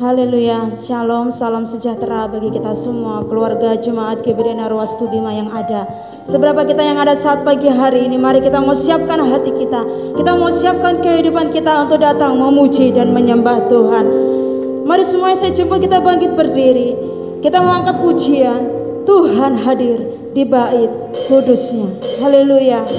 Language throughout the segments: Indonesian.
Haleluya, shalom, salam sejahtera bagi kita semua, keluarga jemaat GBD Narwa Studima yang ada. Seberapa kita yang ada saat pagi hari ini, mari kita mau siapkan hati kita. Kita mau siapkan kehidupan kita untuk datang memuji dan menyembah Tuhan. Mari semuanya saya jemput kita bangkit berdiri. Kita mau angkat pujian, Tuhan hadir di bait kudusnya. Haleluya.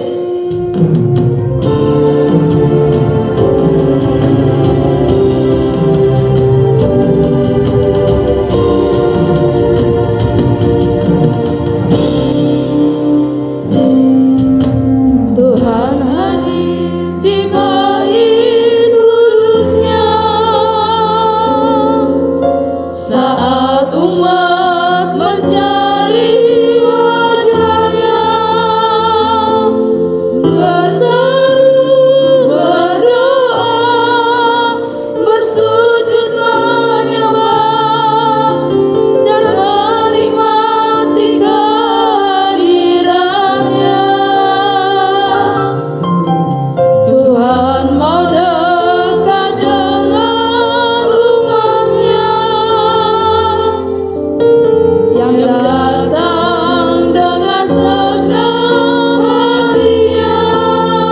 Yang datang dengan segera hadiah.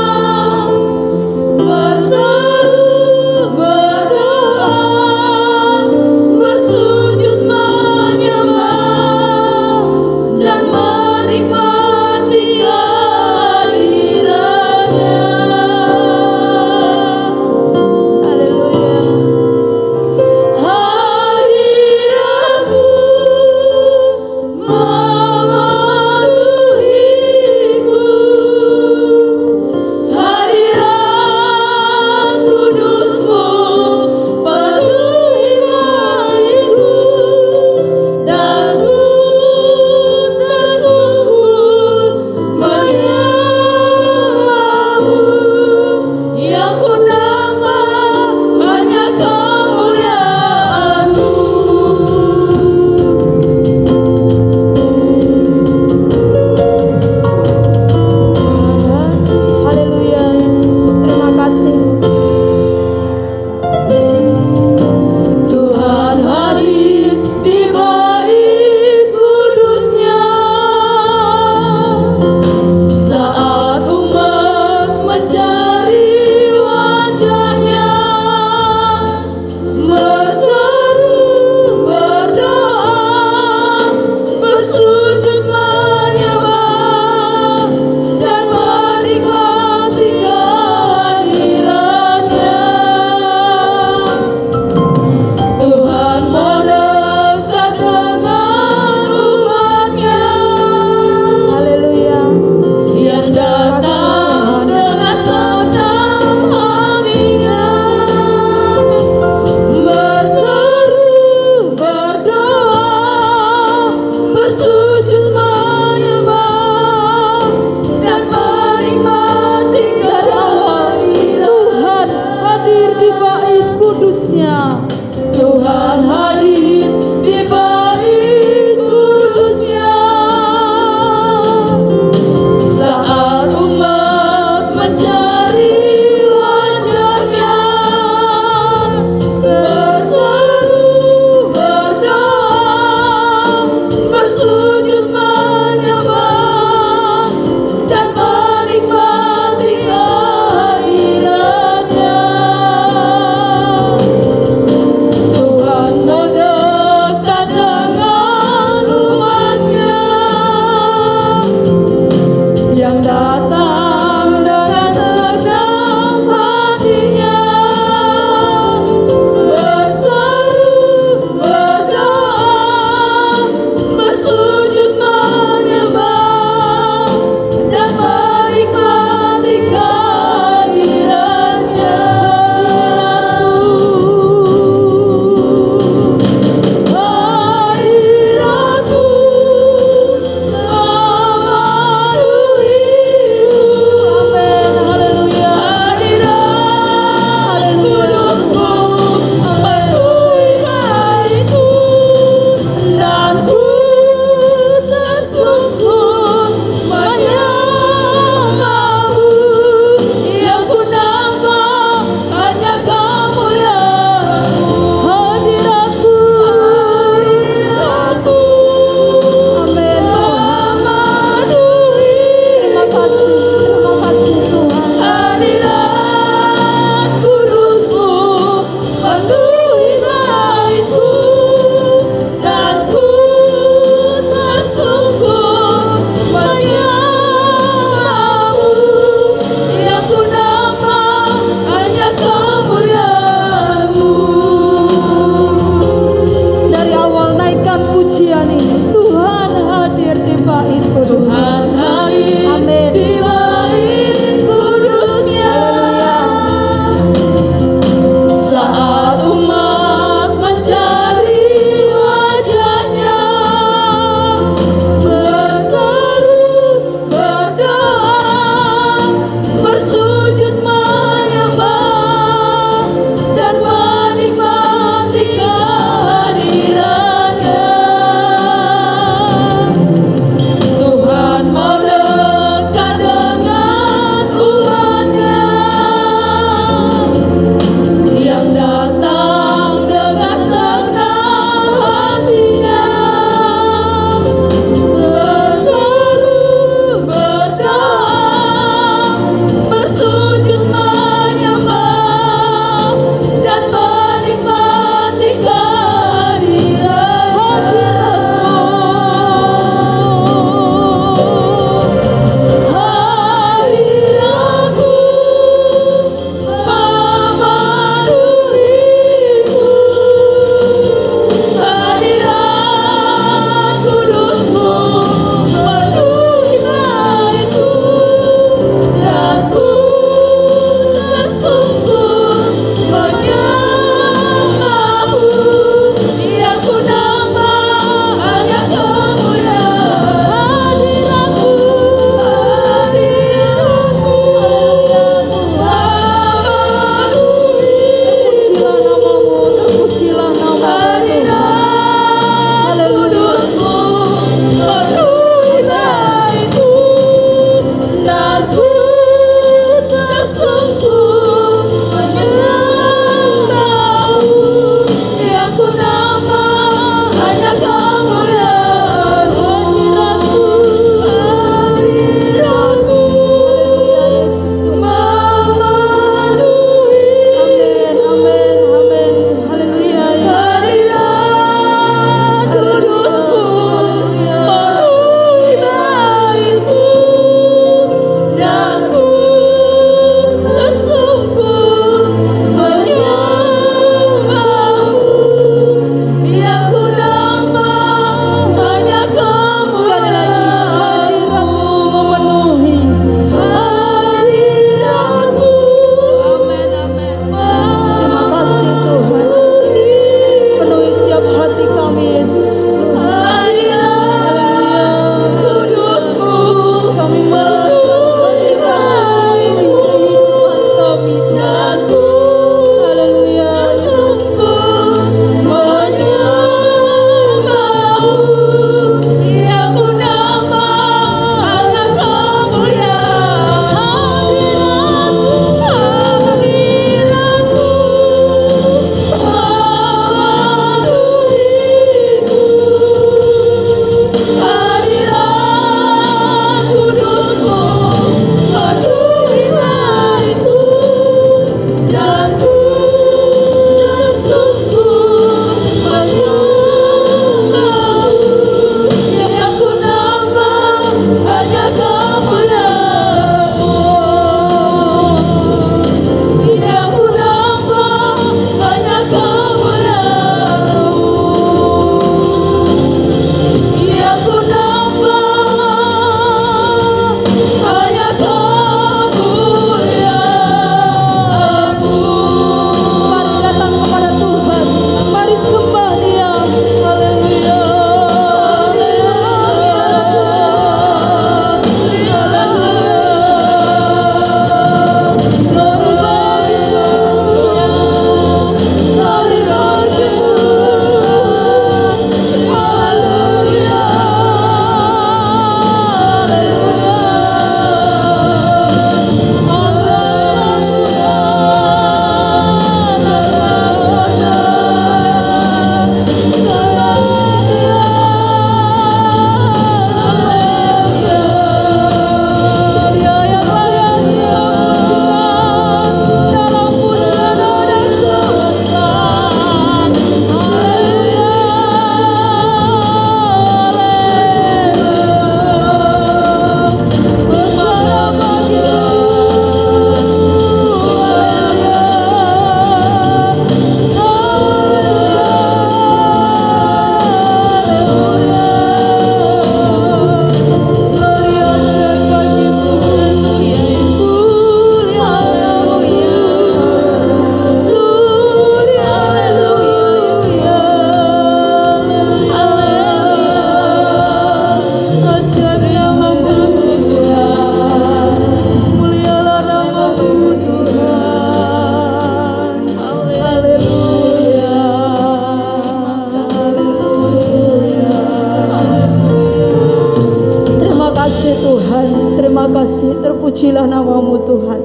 terpujilah nama-Mu Tuhan.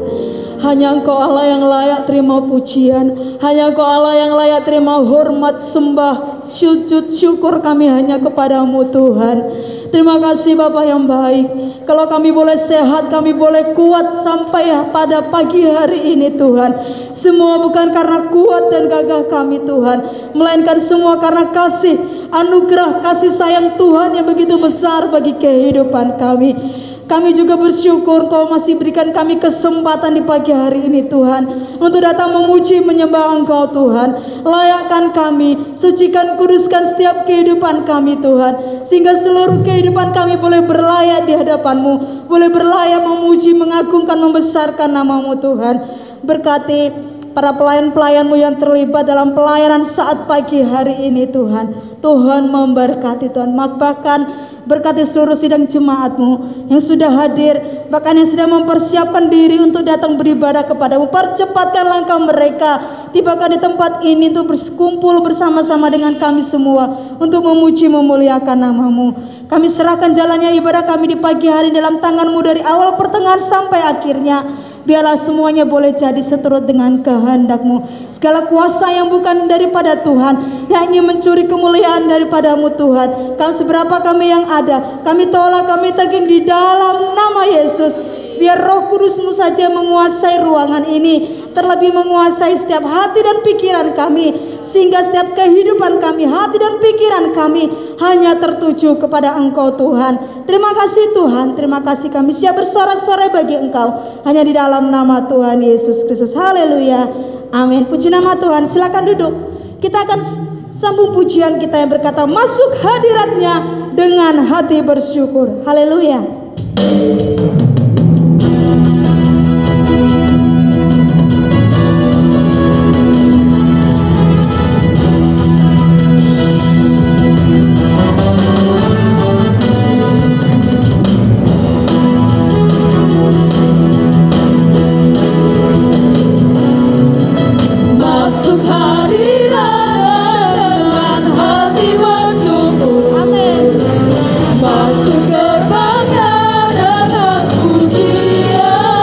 Hanya Engkau Allah yang layak terima pujian, hanya Engkau Allah yang layak terima hormat, sembah, sujud, syukur kami hanya kepadamu Tuhan. Terima kasih Bapa yang baik. Kalau kami boleh sehat, kami boleh kuat sampai pada pagi hari ini Tuhan, semua bukan karena kuat dan gagah kami Tuhan, melainkan semua karena kasih, anugerah, kasih sayang Tuhan yang begitu besar bagi kehidupan kami. Kami juga bersyukur Kau masih berikan kami kesempatan di pagi hari ini Tuhan, untuk datang memuji menyembah Engkau Tuhan. Layakkan kami, sucikan, kuduskan setiap kehidupan kami Tuhan, sehingga seluruh kehidupan kami boleh berlayak di hadapan-Mu, boleh berlayak memuji, mengagungkan, membesarkan nama-Mu Tuhan. Berkati para pelayan-pelayan-Mu yang terlibat dalam pelayanan saat pagi hari ini Tuhan. Tuhan memberkati Tuhan, bahkan berkati seluruh sidang jemaat-Mu yang sudah hadir, bahkan yang sedang mempersiapkan diri untuk datang beribadah kepada-Mu. Percepatkan langkah mereka, tibakan di tempat ini untuk berkumpul bersama-sama dengan kami semua untuk memuji memuliakan nama-Mu. Kami serahkan jalannya ibadah kami di pagi hari dalam tangan-Mu dari awal pertengahan sampai akhirnya. Biarlah semuanya boleh jadi seturut dengan kehendak-Mu. Segala kuasa yang bukan daripada Tuhan, yang ingin mencuri kemuliaan daripada-Mu Tuhan, seberapa kami yang ada, kami tolak, kami teging di dalam nama Yesus. Biar Roh Kudus-Mu saja menguasai ruangan ini, terlebih menguasai setiap hati dan pikiran kami, sehingga setiap kehidupan kami, hati dan pikiran kami hanya tertuju kepada Engkau Tuhan. Terima kasih Tuhan, terima kasih, kami siap bersorak-sorai bagi Engkau, hanya di dalam nama Tuhan Yesus Kristus. Haleluya, amin. Puji nama Tuhan. Silakan duduk. Kita akan sambung pujian kita yang berkata, masuk hadiratnya dengan hati bersyukur. Haleluya. Masuk gerbangnya dengan pujian.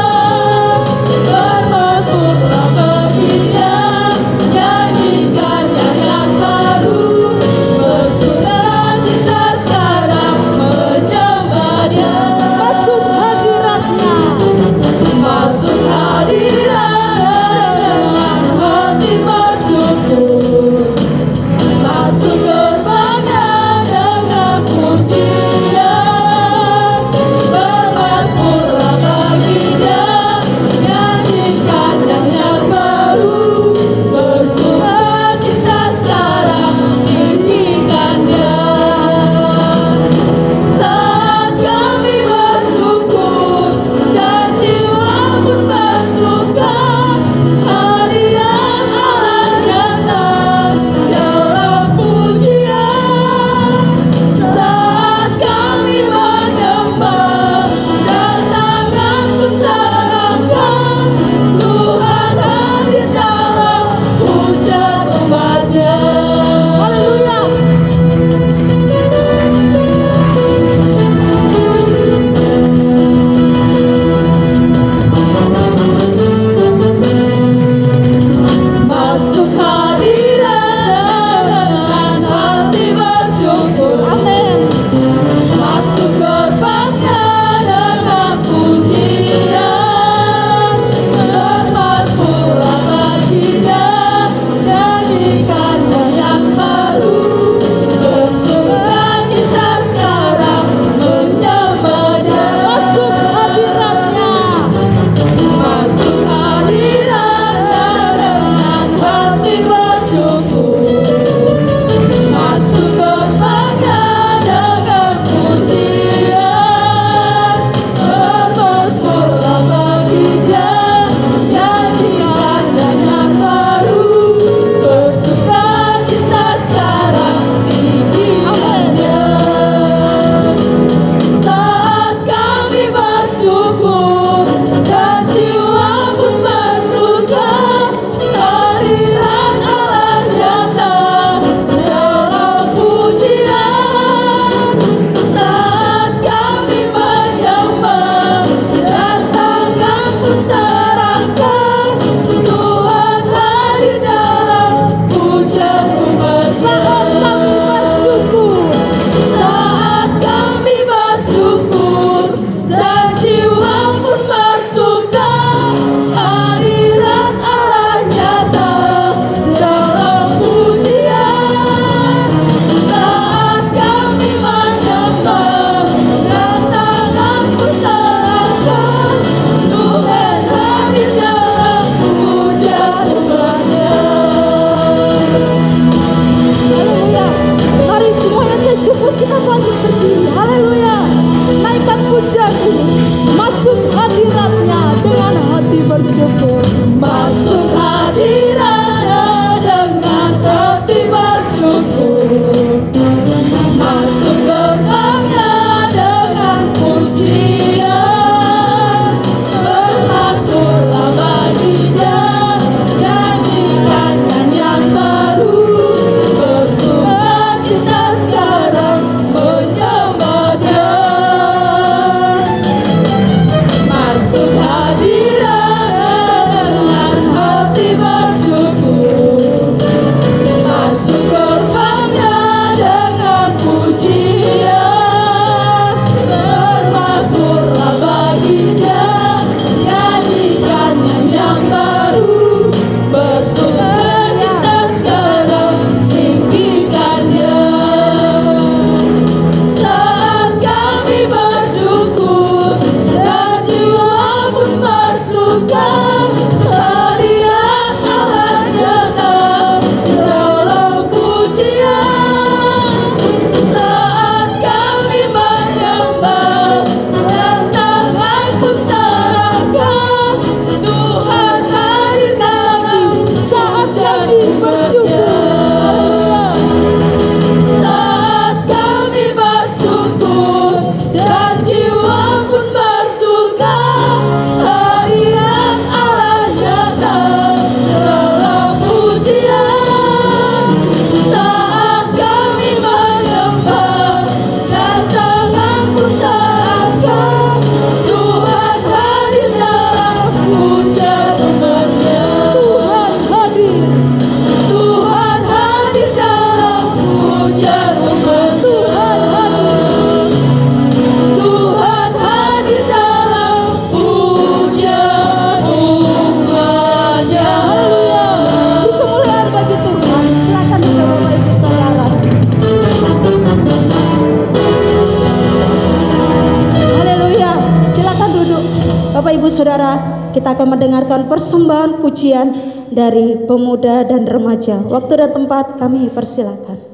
Saudara, kita akan mendengarkan persembahan pujian dari pemuda dan remaja. Waktu dan tempat kami persilakan.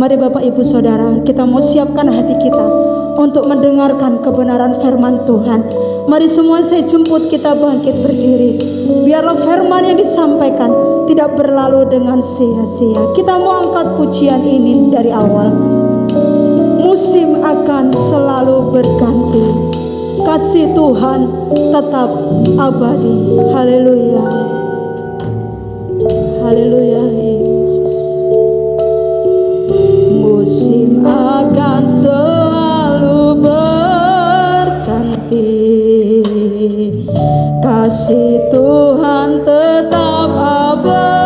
Mari Bapak Ibu Saudara, kita mau siapkan hati kita untuk mendengarkan kebenaran firman Tuhan. Mari semua saya jemput kita bangkit berdiri. Biarlah firman yang disampaikan tidak berlalu dengan sia-sia. Kita mau angkat pujian ini dari awal. Musim akan selalu berganti, kasih Tuhan tetap abadi. Haleluya. Haleluya Yesus. Musim akan selalu berganti, kasih Tuhan tetap abadi,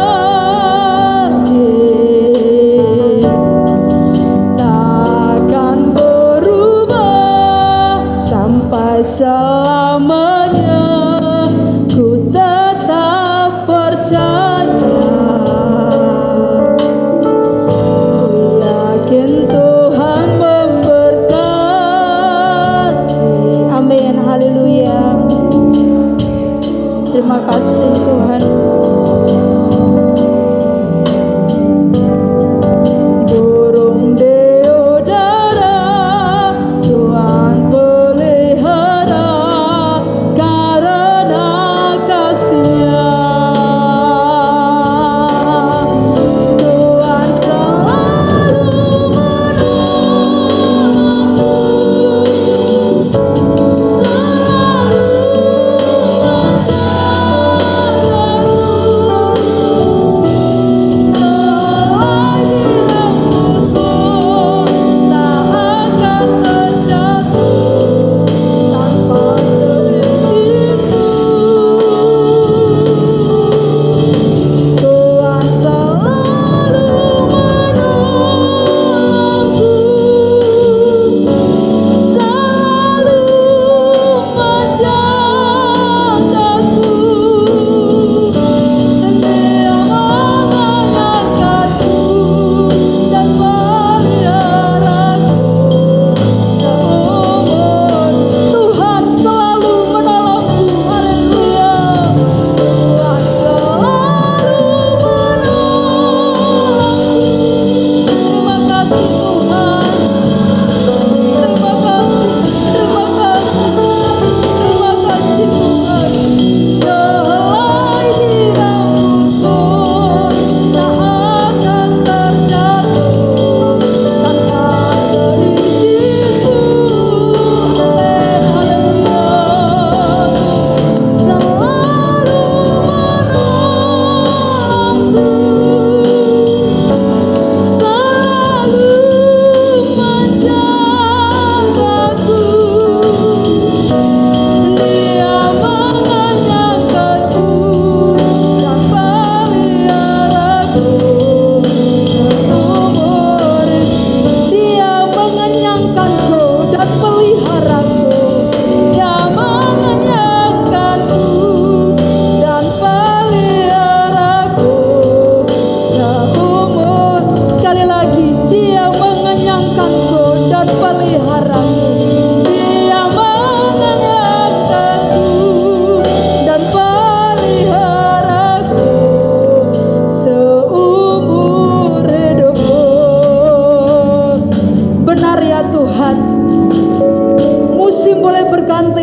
takkan berubah sampai selamanya. Ku tetap percaya, ku yakin Tuhan memberkati. Amin, haleluya. Terima kasih Tuhan. Burung deodara Tuhan pelihara karena kasih-Nya. Tuhan selalu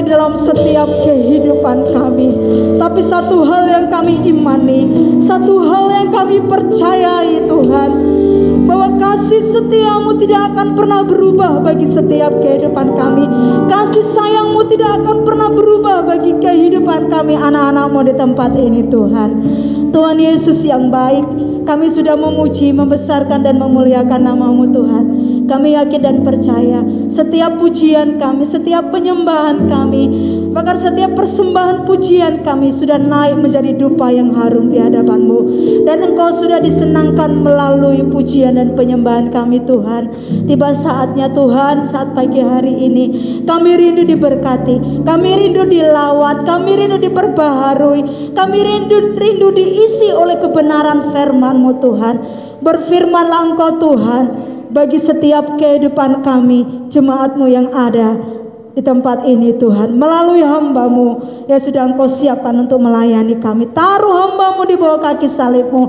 dalam setiap kehidupan kami. Tapi satu hal yang kami imani, satu hal yang kami percayai Tuhan, bahwa kasih setiamu tidak akan pernah berubah bagi setiap kehidupan kami. Kasih sayangmu tidak akan pernah berubah bagi kehidupan kami anak-anakmu di tempat ini Tuhan. Tuhan Yesus yang baik, kami sudah memuji, membesarkan dan memuliakan nama-Mu Tuhan. Kami yakin dan percaya setiap pujian kami, setiap penyembahan kami, bahkan setiap persembahan pujian kami sudah naik menjadi dupa yang harum di hadapan-Mu. Dan Engkau sudah disenangkan melalui pujian dan penyembahan kami Tuhan. Tiba saatnya Tuhan, saat pagi hari ini kami rindu diberkati, kami rindu dilawat, kami rindu diperbaharui, kami rindu diisi oleh kebenaran firman-Mu Tuhan. Berfirmanlah Engkau Tuhan bagi setiap kehidupan kami, jemaat-Mu yang ada di tempat ini Tuhan, melalui hamba-Mu yang sudah Engkau siapkan untuk melayani kami. Taruh hamba-Mu di bawah kaki salib-Mu.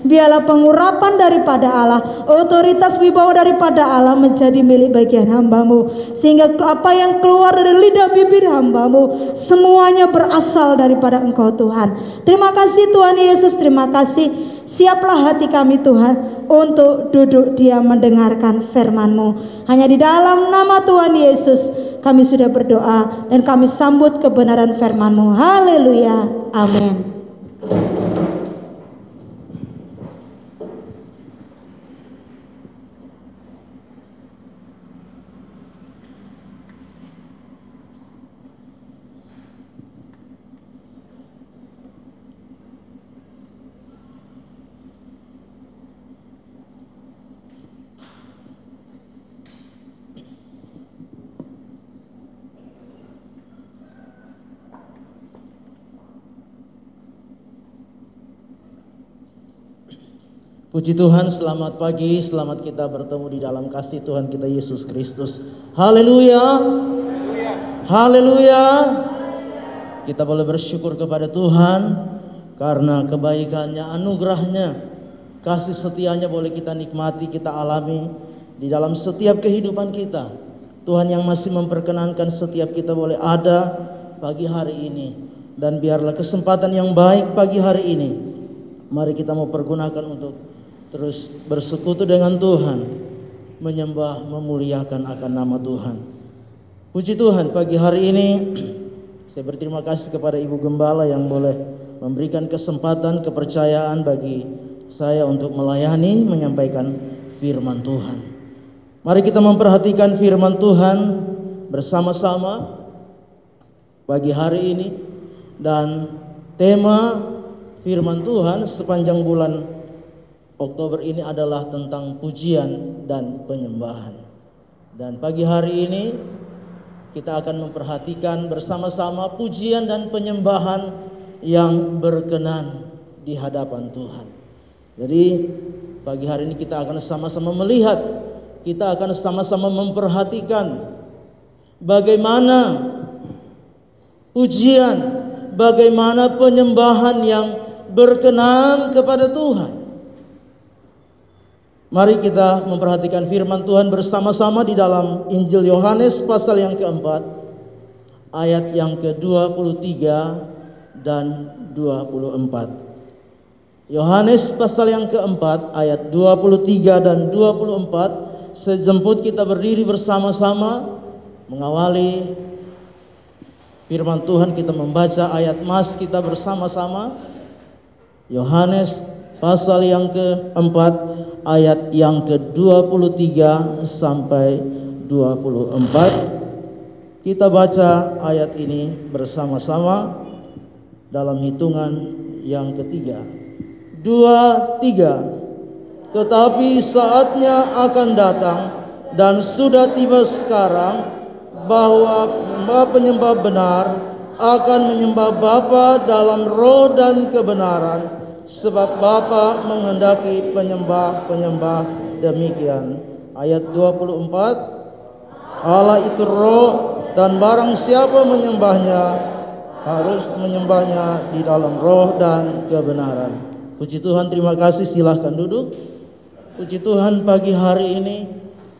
Biarlah pengurapan daripada Allah, otoritas wibawa daripada Allah menjadi milik bagian hamba-Mu, sehingga apa yang keluar dari lidah bibir hamba-Mu semuanya berasal daripada Engkau Tuhan. Terima kasih Tuhan Yesus, terima kasih. Siaplah hati kami Tuhan untuk duduk diam mendengarkan firman-Mu. Hanya di dalam nama Tuhan Yesus kami sudah berdoa dan kami sambut kebenaran firman-Mu. Haleluya. Amin. Puji Tuhan, selamat pagi, selamat kita bertemu di dalam kasih Tuhan kita Yesus Kristus. Haleluya. Haleluya. Kita boleh bersyukur kepada Tuhan karena kebaikannya, anugerahnya, kasih setianya boleh kita nikmati, kita alami di dalam setiap kehidupan kita. Tuhan yang masih memperkenankan setiap kita boleh ada pagi hari ini. Dan biarlah kesempatan yang baik pagi hari ini, mari kita mau pergunakan untuk terus bersekutu dengan Tuhan, menyembah, memuliakan akan nama Tuhan. Puji Tuhan, pagi hari ini saya berterima kasih kepada Ibu Gembala yang boleh memberikan kesempatan, kepercayaan bagi saya untuk melayani, menyampaikan firman Tuhan. Mari kita memperhatikan firman Tuhan bersama-sama pagi hari ini. Dan tema firman Tuhan sepanjang bulan Oktober ini adalah tentang pujian dan penyembahan. Dan pagi hari ini kita akan memperhatikan bersama-sama pujian dan penyembahan yang berkenan di hadapan Tuhan. Jadi pagi hari ini kita akan sama-sama melihat, kita akan sama-sama memperhatikan bagaimana pujian, bagaimana penyembahan yang berkenan kepada Tuhan. Mari kita memperhatikan firman Tuhan bersama-sama di dalam Injil Yohanes pasal yang keempat, ayat yang ke-23 dan 24. Yohanes pasal yang keempat, ayat 23 dan 24. Sejemput kita berdiri bersama-sama mengawali firman Tuhan, kita membaca ayat mas kita bersama-sama. Yohanes pasal yang keempat, ayat yang ke-23 sampai 24. Kita baca ayat ini bersama-sama dalam hitungan yang ketiga. 2, 3. Tetapi saatnya akan datang dan sudah tiba sekarang bahwa penyembah benar akan menyembah Bapa dalam roh dan kebenaran, sebab Bapa menghendaki penyembah-penyembah demikian. Ayat 24. Allah itu roh, dan barang siapa menyembahnya harus menyembahnya di dalam roh dan kebenaran. Puji Tuhan, terima kasih, silahkan duduk. Puji Tuhan, pagi hari ini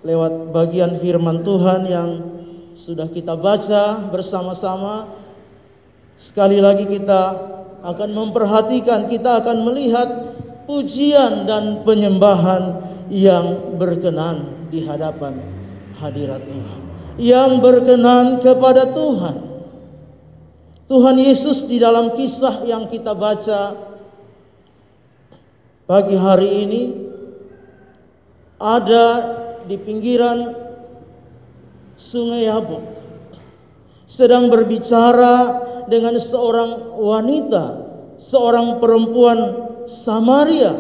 lewat bagian firman Tuhan yang sudah kita baca bersama-sama, sekali lagi kita akan memperhatikan, kita akan melihat pujian dan penyembahan yang berkenan di hadapan hadirat Tuhan, yang berkenan kepada Tuhan. Tuhan Yesus di dalam kisah yang kita baca pagi hari ini ada di pinggiran Sungai Yabok, sedang berbicara dengan seorang wanita, seorang perempuan Samaria.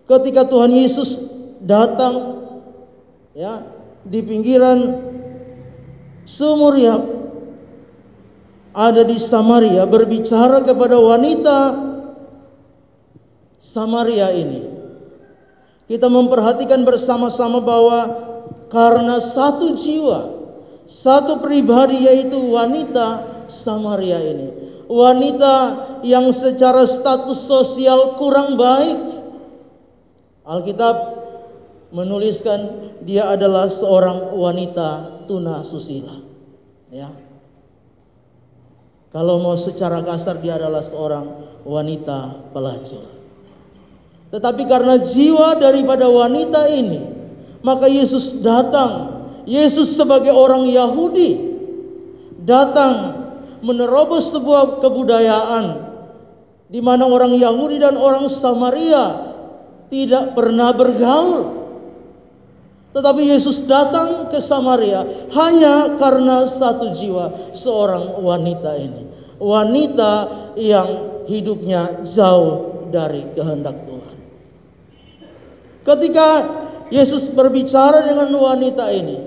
Ketika Tuhan Yesus datang ya di pinggiran sumur yang ada di Samaria, berbicara kepada wanita Samaria ini, kita memperhatikan bersama-sama bahwa karena satu jiwa, satu pribadi, yaitu wanita Samaria ini. Wanita yang secara status sosial kurang baik. Alkitab menuliskan dia adalah seorang wanita tuna susila. Ya. Kalau mau secara kasar, dia adalah seorang wanita pelacur. Tetapi karena jiwa daripada wanita ini, maka Yesus datang. Yesus sebagai orang Yahudi datang menerobos sebuah kebudayaan di mana orang Yahudi dan orang Samaria tidak pernah bergaul. Tetapi Yesus datang ke Samaria hanya karena satu jiwa, seorang wanita ini. Wanita yang hidupnya jauh dari kehendak Tuhan. Ketika Yesus berbicara dengan wanita ini,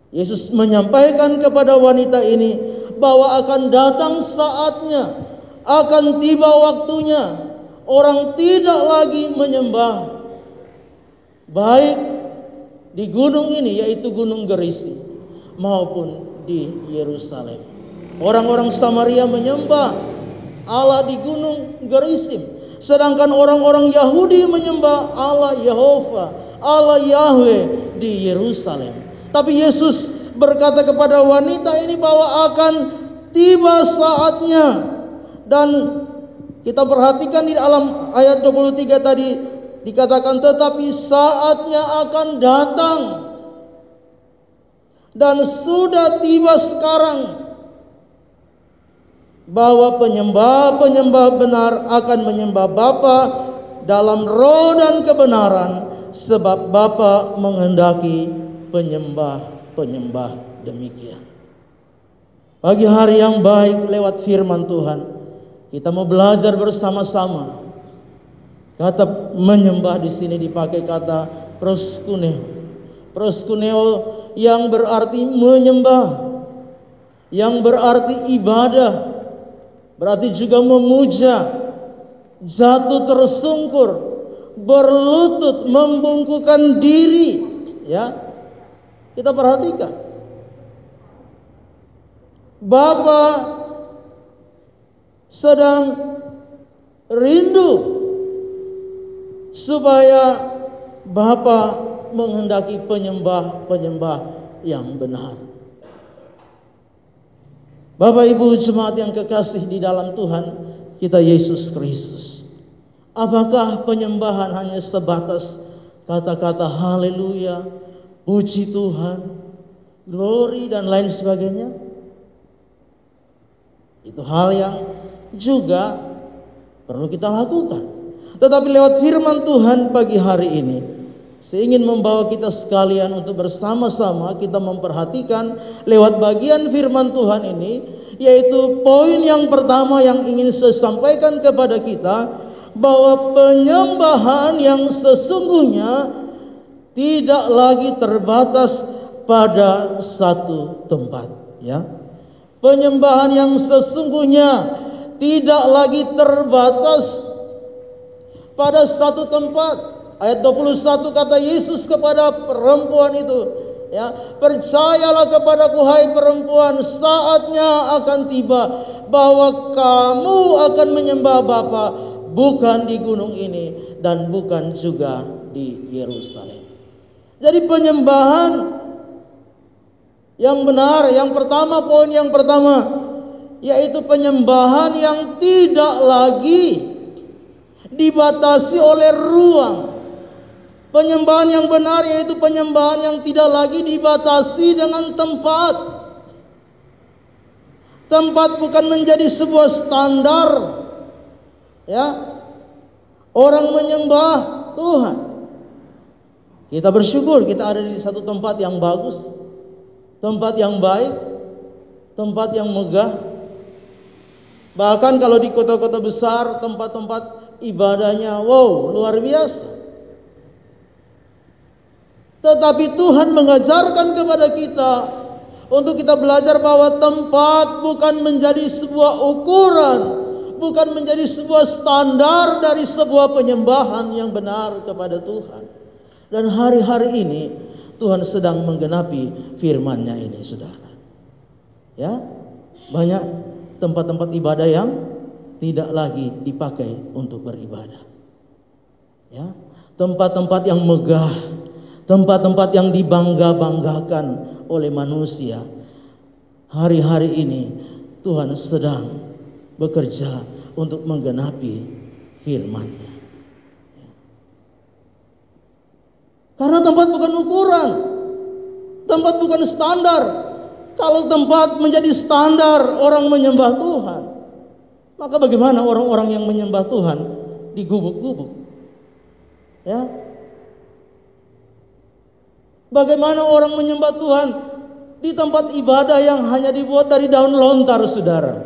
Yesus menyampaikan kepada wanita ini bahwa akan datang saatnya, akan tiba waktunya, orang tidak lagi menyembah baik di gunung ini, yaitu Gunung Gerizim, maupun di Yerusalem. Orang-orang Samaria menyembah Allah di Gunung Gerizim, sedangkan orang-orang Yahudi menyembah Allah Yehova, Allah Yahweh di Yerusalem. Tapi Yesus berkata kepada wanita ini bahwa akan tiba saatnya. Dan kita perhatikan di dalam ayat 23 tadi dikatakan, tetapi saatnya akan datang dan sudah tiba sekarang bahwa penyembah-penyembah benar akan menyembah Bapa dalam roh dan kebenaran, sebab Bapa menghendaki penyembah-penyembah demikian. Pagi hari yang baik, lewat firman Tuhan kita mau belajar bersama-sama. Kata menyembah di sini dipakai kata proskuneo. Proskuneo yang berarti menyembah, yang berarti ibadah, berarti juga memuja, jatuh tersungkur, berlutut, membungkukkan diri. Ya, kita perhatikan. Bapa sedang rindu supaya Bapa menghendaki penyembah-penyembah yang benar. Bapak Ibu jemaat yang kekasih di dalam Tuhan kita Yesus Kristus, apakah penyembahan hanya sebatas kata-kata haleluya, puji Tuhan, glory dan lain sebagainya? Itu hal yang juga perlu kita lakukan. Tetapi lewat firman Tuhan pagi hari ini, saya ingin membawa kita sekalian untuk bersama-sama kita memperhatikan lewat bagian firman Tuhan ini, yaitu poin yang pertama yang ingin saya sampaikan kepada kita, bahwa penyembahan yang sesungguhnya tidak lagi terbatas pada satu tempat, ya. Penyembahan yang sesungguhnya tidak lagi terbatas pada satu tempat. Ayat 21 kata Yesus kepada perempuan itu, ya, percayalah kepadaku hai perempuan, saatnya akan tiba bahwa kamu akan menyembah Bapa bukan di gunung ini dan bukan juga di Yerusalem. Jadi penyembahan yang benar, yang pertama, poin yang pertama, yaitu penyembahan yang tidak lagi dibatasi oleh ruang. Penyembahan yang benar yaitu penyembahan yang tidak lagi dibatasi dengan tempat. Tempat bukan menjadi sebuah standar, ya. Orang menyembah Tuhan. Kita bersyukur kita ada di satu tempat yang bagus, tempat yang baik, tempat yang megah. Bahkan kalau di kota-kota besar tempat-tempat ibadahnya wow, luar biasa. Tetapi Tuhan mengajarkan kepada kita untuk kita belajar bahwa tempat bukan menjadi sebuah ukuran, bukan menjadi sebuah standar dari sebuah penyembahan yang benar kepada Tuhan. Dan hari-hari ini Tuhan sedang menggenapi firman-Nya ini, saudara. Ya, banyak tempat-tempat ibadah yang tidak lagi dipakai untuk beribadah. Ya, tempat-tempat yang megah, tempat-tempat yang dibangga-banggakan oleh manusia. Hari-hari ini Tuhan sedang bekerja untuk menggenapi firman-Nya. Karena tempat bukan ukuran, tempat bukan standar. Kalau tempat menjadi standar orang menyembah Tuhan, maka bagaimana orang-orang yang menyembah Tuhan di gubuk-gubuk? Ya, bagaimana orang menyembah Tuhan di tempat ibadah yang hanya dibuat dari daun lontar, saudara?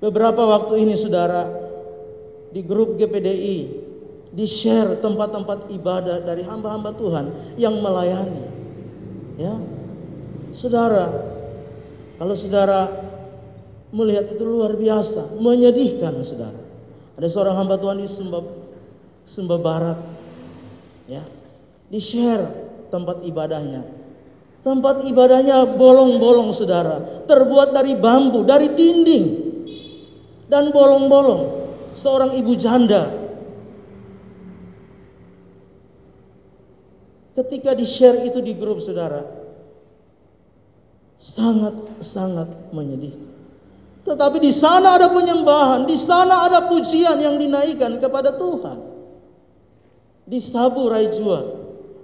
Beberapa waktu ini, saudara, di grup GPDI di-share tempat-tempat ibadah dari hamba-hamba Tuhan yang melayani. Ya, saudara, kalau saudara melihat itu luar biasa, menyedihkan, saudara. Ada seorang hamba Tuhan di Sumba Barat, ya, di-share tempat ibadahnya. Tempat ibadahnya bolong-bolong, saudara, terbuat dari bambu, dari dinding, dan bolong-bolong. Seorang ibu janda, ketika di-share itu di grup, saudara, sangat-sangat menyedihkan. Tetapi di sana ada penyembahan, di sana ada pujian yang dinaikkan kepada Tuhan. Di Sabu Raijua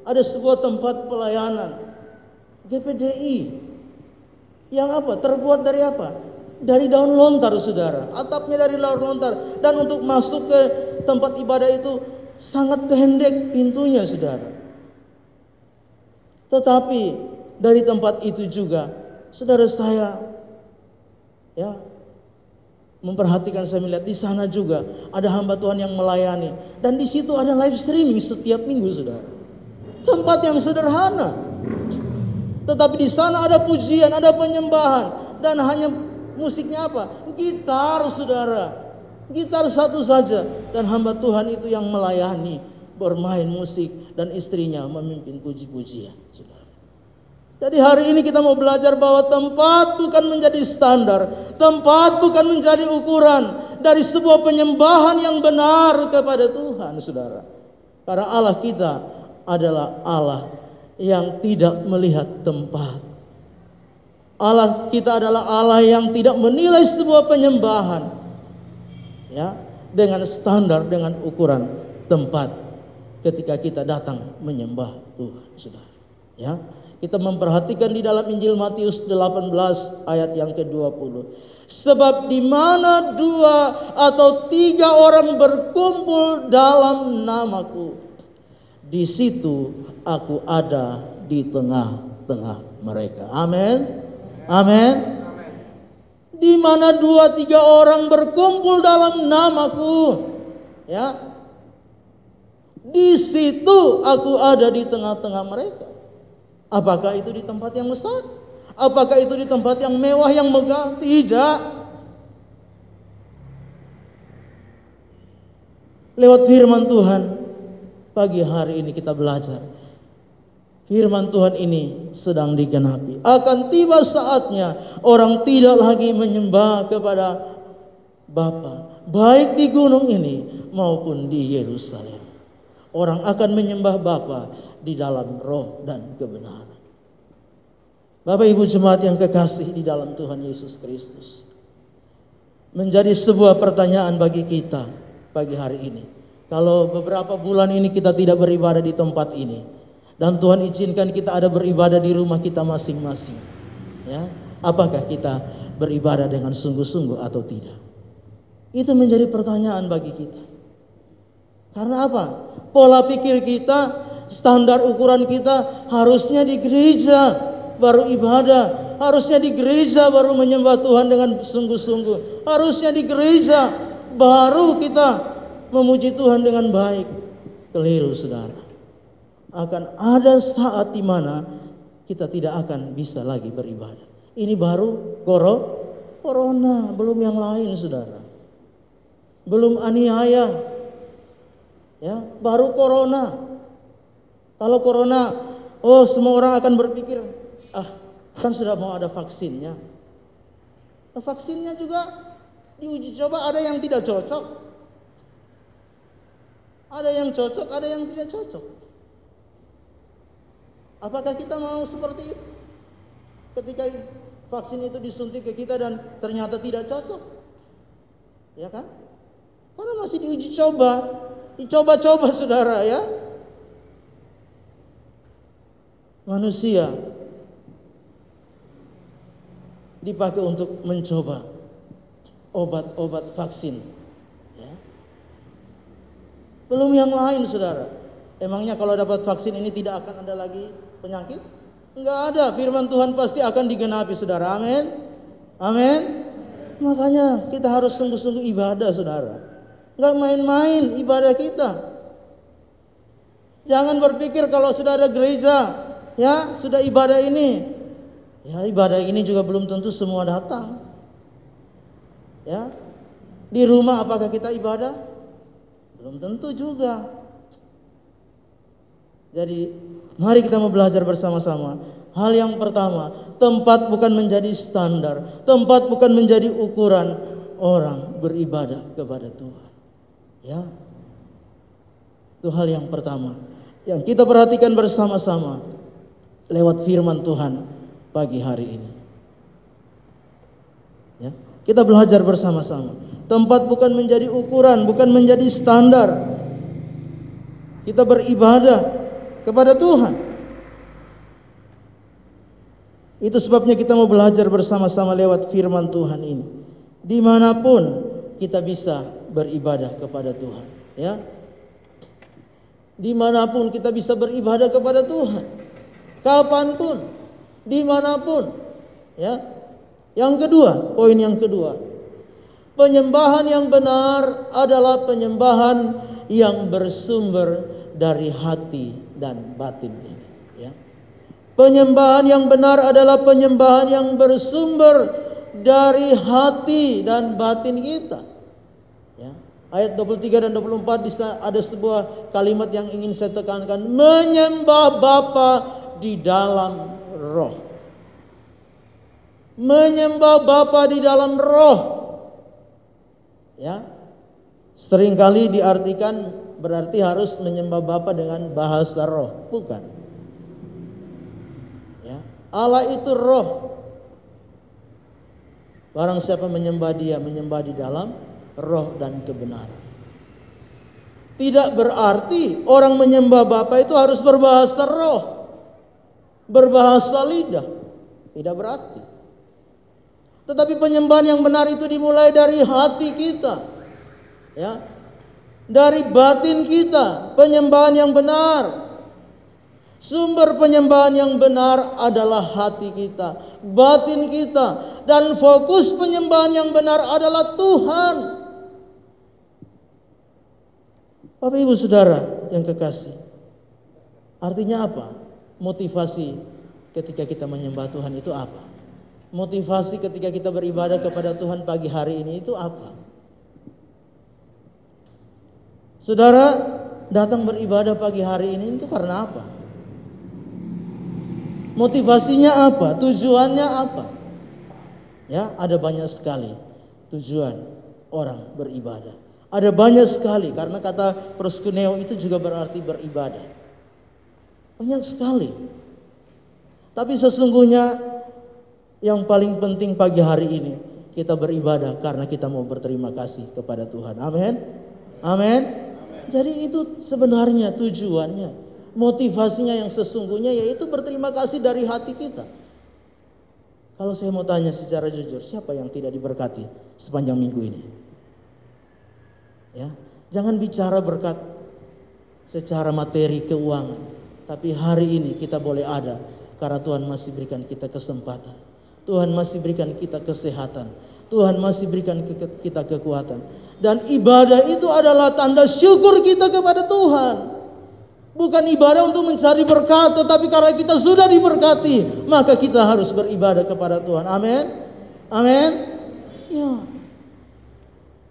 ada sebuah tempat pelayanan GPDI yang apa? Terbuat dari apa? Dari daun lontar, saudara. Atapnya dari daun lontar, dan untuk masuk ke tempat ibadah itu sangat pendek pintunya, saudara. Tetapi dari tempat itu juga, saudara, saya ya memperhatikan, saya melihat di sana juga ada hamba Tuhan yang melayani, dan di situ ada live streaming setiap minggu, saudara. Tempat yang sederhana, tetapi di sana ada pujian, ada penyembahan, dan hanya musiknya apa? Gitar, saudara. Gitar satu saja, dan hamba Tuhan itu yang melayani, bermain musik, dan istrinya memimpin puji-pujian, saudara. Jadi hari ini kita mau belajar bahwa tempat bukan menjadi standar, tempat bukan menjadi ukuran dari sebuah penyembahan yang benar kepada Tuhan, saudara. Karena Allah kita adalah Allah yang tidak melihat tempat. Allah kita adalah Allah yang tidak menilai sebuah penyembahan, ya, dengan standar, dengan ukuran tempat ketika kita datang menyembah Tuhan, saudara. Ya, kita memperhatikan di dalam Injil Matius 18 ayat yang ke-20. Sebab di mana 2 atau 3 orang berkumpul dalam namaku, di situ aku ada di tengah-tengah mereka. Amin. Amin. Di mana 2-3 orang berkumpul dalam namaku, ya, di situ aku ada di tengah-tengah mereka. Apakah itu di tempat yang besar? Apakah itu di tempat yang mewah, yang megah? Tidak. Lewat firman Tuhan pagi hari ini kita belajar, firman Tuhan ini sedang digenapi. Akan tiba saatnya orang tidak lagi menyembah kepada Bapa, baik di gunung ini maupun di Yerusalem. Orang akan menyembah Bapa di dalam roh dan kebenaran. Bapak Ibu jemaat yang kekasih di dalam Tuhan Yesus Kristus, menjadi sebuah pertanyaan bagi kita pagi hari ini. Kalau beberapa bulan ini kita tidak beribadah di tempat ini, dan Tuhan izinkan kita ada beribadah di rumah kita masing-masing, ya, apakah kita beribadah dengan sungguh-sungguh atau tidak? Itu menjadi pertanyaan bagi kita. Karena apa? Pola pikir kita, standar ukuran kita harusnya di gereja baru ibadah, harusnya di gereja baru menyembah Tuhan dengan sungguh-sungguh, harusnya di gereja baru kita memuji Tuhan dengan baik. Keliru, saudara. Akan ada saat di mana kita tidak akan bisa lagi beribadah. Ini baru corona, belum yang lain, saudara. Belum aniaya, ya, baru corona. Kalau corona Oh, semua orang akan berpikir, kan sudah mau ada vaksinnya. Nah, vaksinnya juga diuji coba, ada yang tidak cocok. Ada yang cocok, ada yang tidak cocok. Apakah kita mau seperti itu? Ketika vaksin itu disuntik ke kita dan ternyata tidak cocok. Ya kan? Karena masih diuji coba. Dicoba-coba saudara ya. Manusia dipakai untuk mencoba obat-obat vaksin ya. Belum yang lain saudara. Emangnya kalau dapat vaksin ini tidak akan ada lagi penyakit? Enggak ada. Firman Tuhan pasti akan digenapi saudara. Amin. Amin. Makanya kita harus sungguh-sungguh ibadah saudara. Enggak main-main ibadah kita. Jangan berpikir kalau sudah ada gereja, ya sudah ibadah ini. Ya ibadah ini juga belum tentu semua datang. Ya. Di rumah apakah kita ibadah? Belum tentu juga. Jadi mari kita mau belajar bersama-sama. Hal yang pertama, tempat bukan menjadi standar, tempat bukan menjadi ukuran orang beribadah kepada Tuhan. Ya, itu hal yang pertama yang kita perhatikan bersama-sama lewat firman Tuhan pagi hari ini. Ya, kita belajar bersama-sama. Tempat bukan menjadi ukuran, bukan menjadi standar. Kita beribadah kepada Tuhan. Itu sebabnya kita mau belajar bersama-sama lewat firman Tuhan ini. Dimanapun kita bisa beribadah kepada Tuhan, ya. Dimanapun kita bisa beribadah kepada Tuhan, kapanpun, dimanapun, ya. Yang kedua, poin yang kedua, penyembahan yang benar adalah penyembahan yang bersumber dari hati dan batin ini, ya. Penyembahan yang benar adalah penyembahan yang bersumber dari hati dan batin kita. Ya. Ayat 23 dan 24 ada sebuah kalimat yang ingin saya tekankan, menyembah Bapa di dalam roh. Menyembah Bapa di dalam roh. Ya. Seringkali diartikan berarti harus menyembah Bapa dengan bahasa roh, bukan. Ya. Allah itu roh. Barang siapa menyembah Dia, menyembah di dalam roh dan kebenaran. Tidak berarti orang menyembah Bapa itu harus berbahasa roh, berbahasa lidah. Tidak berarti. Tetapi penyembahan yang benar itu dimulai dari hati kita, ya, dari batin kita. Penyembahan yang benar, sumber penyembahan yang benar adalah hati kita, batin kita, dan fokus penyembahan yang benar adalah Tuhan. Bapak Ibu Saudara yang kekasih, artinya apa? Motivasi ketika kita menyembah Tuhan itu apa? Motivasi ketika kita beribadah kepada Tuhan pagi hari ini itu apa? Saudara datang beribadah pagi hari ini itu karena apa? Motivasinya apa? Tujuannya apa? Ya, ada banyak sekali tujuan orang beribadah. Ada banyak sekali, karena kata proskuneo itu juga berarti beribadah. Banyak sekali. Tapi sesungguhnya yang paling penting pagi hari ini, kita beribadah karena kita mau berterima kasih kepada Tuhan. Amin. Amin. Jadi itu sebenarnya tujuannya, motivasinya yang sesungguhnya yaitu berterima kasih dari hati kita. Kalau saya mau tanya secara jujur, siapa yang tidak diberkati sepanjang minggu ini? Ya, jangan bicara berkat secara materi keuangan, tapi hari ini kita boleh ada karena Tuhan masih berikan kita kesempatan. Tuhan masih berikan kita kesehatan. Tuhan masih berikan kita kekuatan. Dan ibadah itu adalah tanda syukur kita kepada Tuhan. Bukan ibadah untuk mencari berkat, tetapi karena kita sudah diberkati, maka kita harus beribadah kepada Tuhan. Amin. Amin. Ya.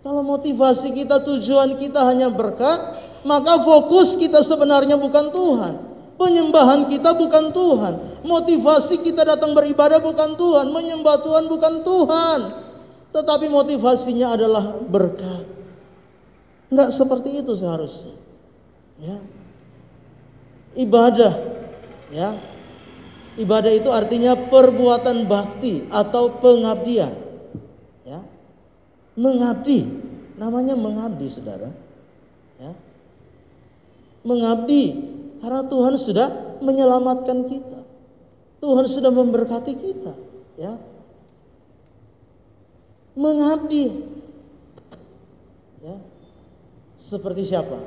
Kalau motivasi kita, tujuan kita hanya berkat, maka fokus kita sebenarnya bukan Tuhan. Penyembahan kita bukan Tuhan. Motivasi kita datang beribadah bukan Tuhan. Menyembah Tuhan bukan Tuhan. Tetapi motivasinya adalah berkat. Enggak seperti itu seharusnya. Ya. Ibadah, ya. Ibadah itu artinya perbuatan bakti atau pengabdian. Ya. Mengabdi, namanya mengabdi, saudara. Ya. Mengabdi karena Tuhan sudah menyelamatkan kita. Tuhan sudah memberkati kita, ya. Mengabdi. Ya. Seperti siapa?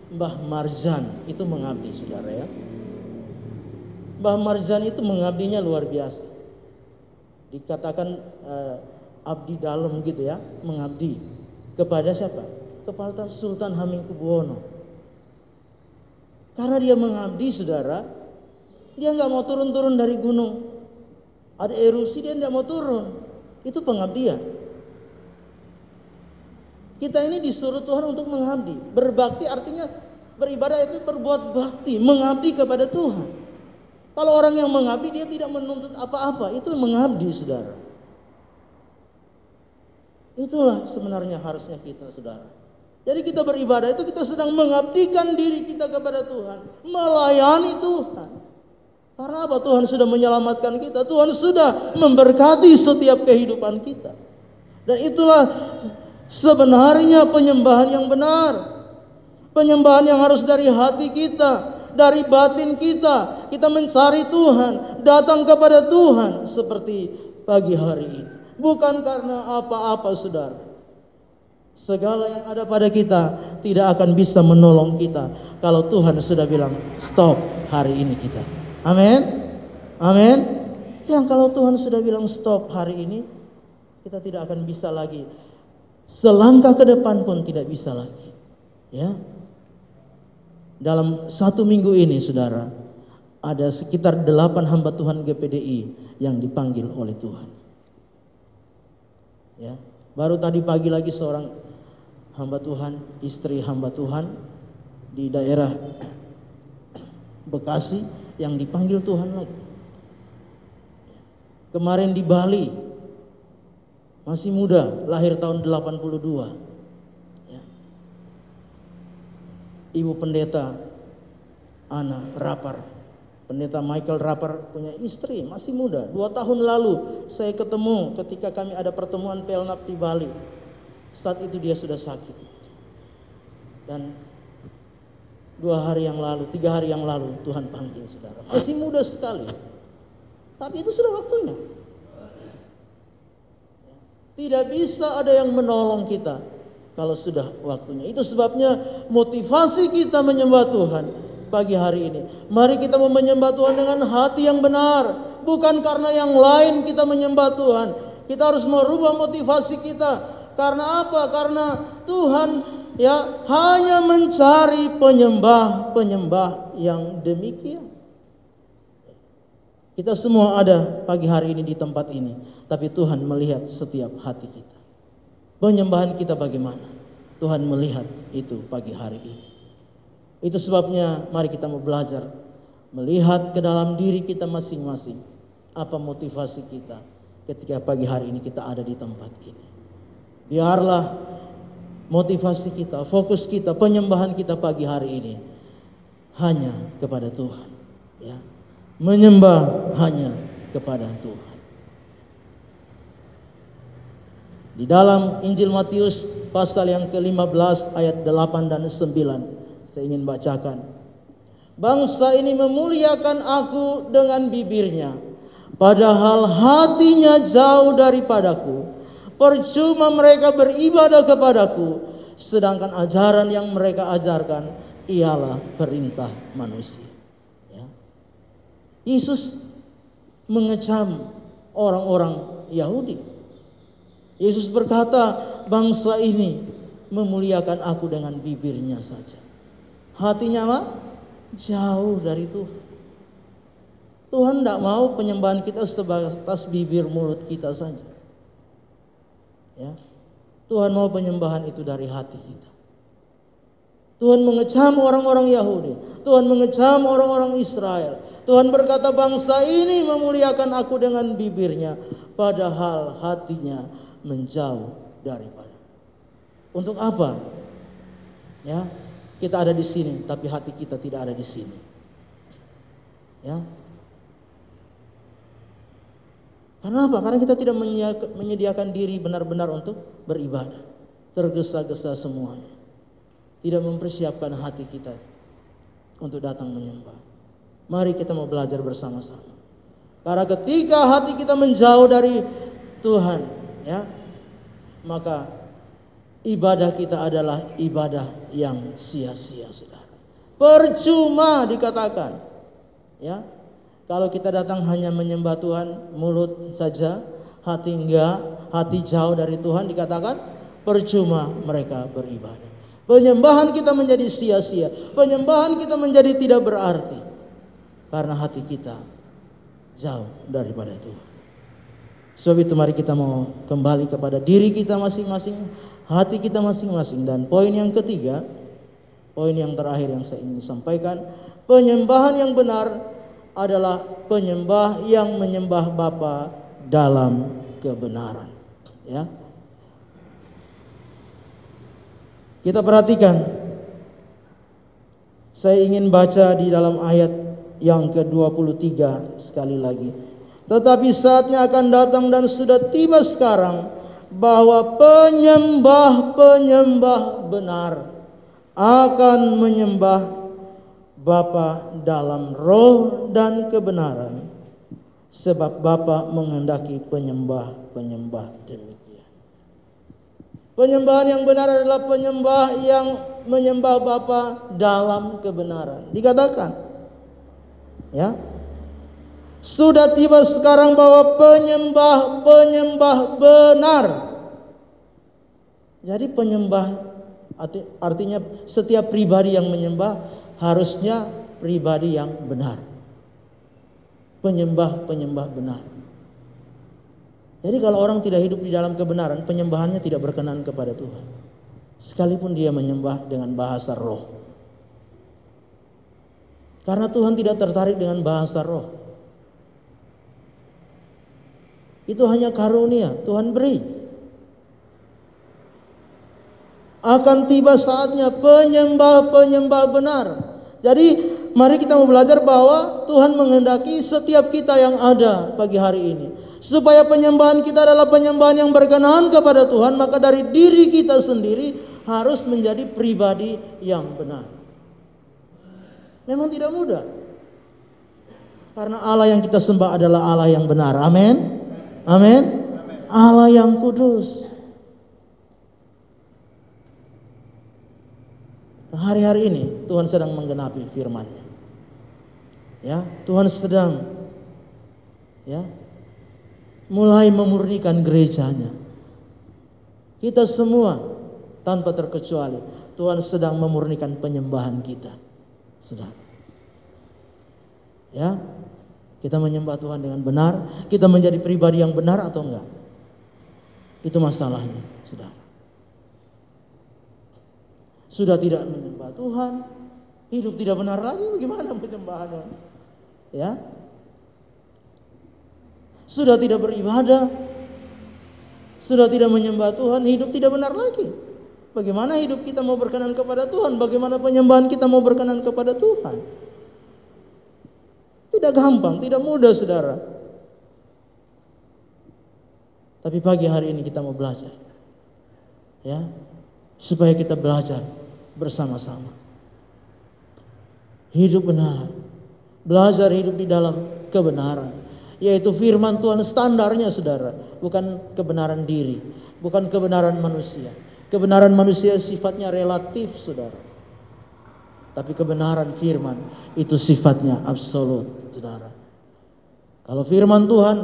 Mbah Marzan itu mengabdi, saudara, ya. Mbah Marzan itu mengabdinya luar biasa. Dikatakan abdi dalam gitu ya, mengabdi kepada siapa? Kepada Sultan Hamengkubuwono. Karena dia mengabdi, saudara, dia nggak mau turun-turun dari gunung. Ada erupsi dia nggak mau turun. Itu pengabdian. Kita ini disuruh Tuhan untuk mengabdi. Berbakti artinya beribadah itu berbuat bakti, mengabdi kepada Tuhan. Kalau orang yang mengabdi dia tidak menuntut apa-apa, itu mengabdi, saudara. Itulah sebenarnya harusnya kita, saudara. Jadi kita beribadah itu kita sedang mengabdikan diri kita kepada Tuhan, melayani Tuhan. Karena apa? Tuhan sudah menyelamatkan kita, Tuhan sudah memberkati setiap kehidupan kita. Dan itulah sebenarnya penyembahan yang benar. Penyembahan yang harus dari hati kita, dari batin kita. Kita mencari Tuhan, datang kepada Tuhan seperti pagi hari ini. Bukan karena apa-apa, saudara. Segala yang ada pada kita tidak akan bisa menolong kita kalau Tuhan sudah bilang stop hari ini kita. Amin. Amin. Yang kalau Tuhan sudah bilang stop hari ini, kita tidak akan bisa lagi. Selangkah ke depan pun tidak bisa lagi. Ya. Dalam 1 minggu ini, saudara, ada sekitar 8 hamba Tuhan GPDI yang dipanggil oleh Tuhan. Ya. Baru tadi pagi lagi seorang hamba Tuhan, istri hamba Tuhan di daerah Bekasi yang dipanggil Tuhan lagi. Kemarin di Bali, masih muda, lahir tahun 82. Ya. Ibu pendeta Ana Rapar, pendeta Michael Rapar punya istri masih muda. 2 tahun lalu saya ketemu ketika kami ada pertemuan Pelnap di Bali. Saat itu dia sudah sakit. Dan 2 hari yang lalu, 3 hari yang lalu Tuhan panggil, saudara. Masih muda sekali. Tapi itu sudah waktunya. Tidak bisa ada yang menolong kita kalau sudah waktunya. Itu sebabnya motivasi kita menyembah Tuhan pagi hari ini. Mari kita menyembah Tuhan dengan hati yang benar. Bukan karena yang lain kita menyembah Tuhan. Kita harus merubah motivasi kita. Karena apa? Karena Tuhan ya hanya mencari penyembah-penyembah yang demikian. Kita semua ada pagi hari ini di tempat ini, tapi Tuhan melihat setiap hati kita. Penyembahan kita bagaimana? Tuhan melihat itu pagi hari ini. Itu sebabnya mari kita mau belajar melihat ke dalam diri kita masing-masing. Apa motivasi kita ketika pagi hari ini kita ada di tempat ini. Biarlah motivasi kita, fokus kita, penyembahan kita pagi hari ini hanya kepada Tuhan, ya. Menyembah hanya kepada Tuhan. Di dalam Injil Matius pasal yang ke-15 ayat 8 dan 9 saya ingin bacakan. Bangsa ini memuliakan aku dengan bibirnya, padahal hatinya jauh daripadaku. Percuma mereka beribadah kepadaku, sedangkan ajaran yang mereka ajarkan ialah perintah manusia. Ya. Yesus mengecam orang-orang Yahudi. Yesus berkata, bangsa ini memuliakan aku dengan bibirnya saja. Hatinya apa? Jauh dari Tuhan. Tuhan tidak mau penyembahan kita sebatas bibir mulut kita saja. Ya. Tuhan mau penyembahan itu dari hati kita. Tuhan mengecam orang-orang Yahudi. Tuhan mengecam orang-orang Israel. Tuhan berkata, bangsa ini memuliakan aku dengan bibirnya, padahal hatinya menjauh daripada. Untuk apa? Ya, kita ada di sini, tapi hati kita tidak ada di sini. Ya. Karena apa? Karena kita tidak menyediakan diri benar-benar untuk beribadah. Tergesa-gesa semuanya. Tidak mempersiapkan hati kita untuk datang menyembah. Mari kita mau belajar bersama-sama. Karena ketika hati kita menjauh dari Tuhan, ya, maka ibadah kita adalah ibadah yang sia-sia, saudara. Percuma dikatakan, ya. Kalau kita datang hanya menyembah Tuhan, mulut saja, hati enggak, hati jauh dari Tuhan, dikatakan percuma mereka beribadah. Penyembahan kita menjadi sia-sia, penyembahan kita menjadi tidak berarti. Karena hati kita jauh daripada Tuhan. Sebab itu mari kita mau kembali kepada diri kita masing-masing, hati kita masing-masing. Dan poin yang ketiga, poin yang terakhir yang saya ingin sampaikan, penyembahan yang benar adalah penyembah yang menyembah Bapa dalam kebenaran. Ya. Kita perhatikan, saya ingin baca di dalam ayat yang ke-23 sekali lagi. Tetapi saatnya akan datang dan sudah tiba sekarang bahwa penyembah-penyembah benar akan menyembah Bapa dalam roh dan kebenaran, sebab Bapa menghendaki penyembah-penyembah demikian. Penyembahan yang benar adalah penyembah yang menyembah Bapa dalam kebenaran. Dikatakan, ya, sudah tiba sekarang bahwa penyembah-penyembah benar. Jadi penyembah artinya setiap pribadi yang menyembah harusnya pribadi yang benar. Penyembah-penyembah benar. Jadi kalau orang tidak hidup di dalam kebenaran, penyembahannya tidak berkenan kepada Tuhan. Sekalipun dia menyembah dengan bahasa roh. Karena Tuhan tidak tertarik dengan bahasa roh. Itu hanya karunia, Tuhan beri. Akan tiba saatnya penyembah-penyembah benar. Jadi mari kita mau belajar bahwa Tuhan menghendaki setiap kita yang ada pagi hari ini, supaya penyembahan kita adalah penyembahan yang berkenan kepada Tuhan. Maka dari diri kita sendiri harus menjadi pribadi yang benar. Memang tidak mudah, karena Allah yang kita sembah adalah Allah yang benar. Amin. Amin. Allah yang kudus. Hari-hari ini Tuhan sedang menggenapi firman-Nya. Ya, Tuhan sedang, ya, mulai memurnikan gerejanya. Kita semua tanpa terkecuali Tuhan sedang memurnikan penyembahan kita. Sudah. Ya, kita menyembah Tuhan dengan benar, kita menjadi pribadi yang benar atau enggak? Itu masalahnya, saudara. Sudah tidak menyembah Tuhan, hidup tidak benar lagi, bagaimana penyembahannya? Ya. Sudah tidak beribadah, sudah tidak menyembah Tuhan, hidup tidak benar lagi. Bagaimana hidup kita mau berkenan kepada Tuhan? Bagaimana penyembahan kita mau berkenan kepada Tuhan? Tidak gampang, tidak mudah, saudara. Tapi pagi hari ini kita mau belajar, ya, supaya kita belajar bersama-sama. Hidup benar, belajar hidup di dalam kebenaran, yaitu firman Tuhan standarnya, saudara, bukan kebenaran diri, bukan kebenaran manusia. Kebenaran manusia sifatnya relatif, saudara. Tapi kebenaran firman itu sifatnya absolut, saudara. Kalau firman Tuhan,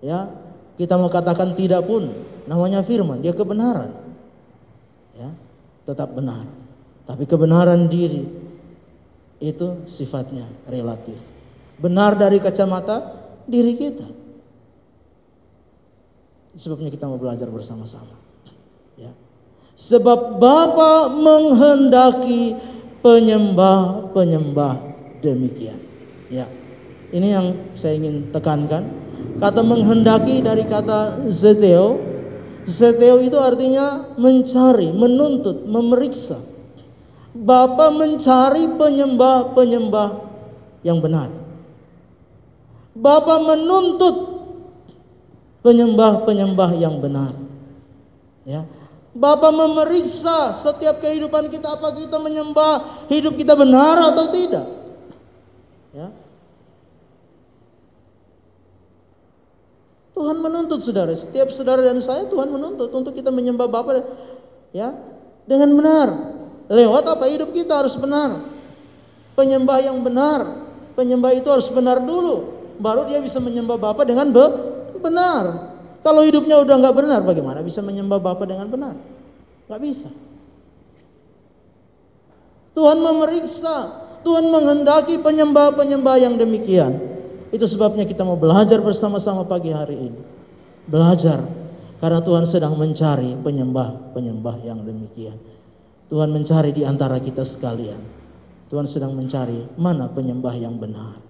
ya, kita mau katakan tidak pun, namanya firman, dia kebenaran. Ya, tetap benar. Tapi kebenaran diri itu sifatnya relatif. Benar dari kacamata diri kita. Sebabnya kita mau belajar bersama-sama. Ya. Sebab Bapa menghendaki penyembah-penyembah demikian. Ya, ini yang saya ingin tekankan. Kata menghendaki dari kata zeteo. Zeteo itu artinya mencari, menuntut, memeriksa. Bapa mencari penyembah-penyembah yang benar. Bapa menuntut penyembah-penyembah yang benar. Ya. Bapa memeriksa setiap kehidupan kita, apa kita menyembah, hidup kita benar atau tidak. Ya. Tuhan menuntut saudara, setiap saudara dan saya Tuhan menuntut untuk kita menyembah Bapa ya dengan benar. Lewat apa? Hidup kita harus benar. Penyembah yang benar, penyembah itu harus benar dulu, baru dia bisa menyembah Bapa dengan benar. Kalau hidupnya udah nggak benar, bagaimana bisa menyembah Bapa dengan benar? Nggak bisa. Tuhan memeriksa, Tuhan menghendaki penyembah-penyembah yang demikian. Itu sebabnya kita mau belajar bersama-sama pagi hari ini. Belajar, karena Tuhan sedang mencari penyembah-penyembah yang demikian. Tuhan mencari di antara kita sekalian. Tuhan sedang mencari mana penyembah yang benar.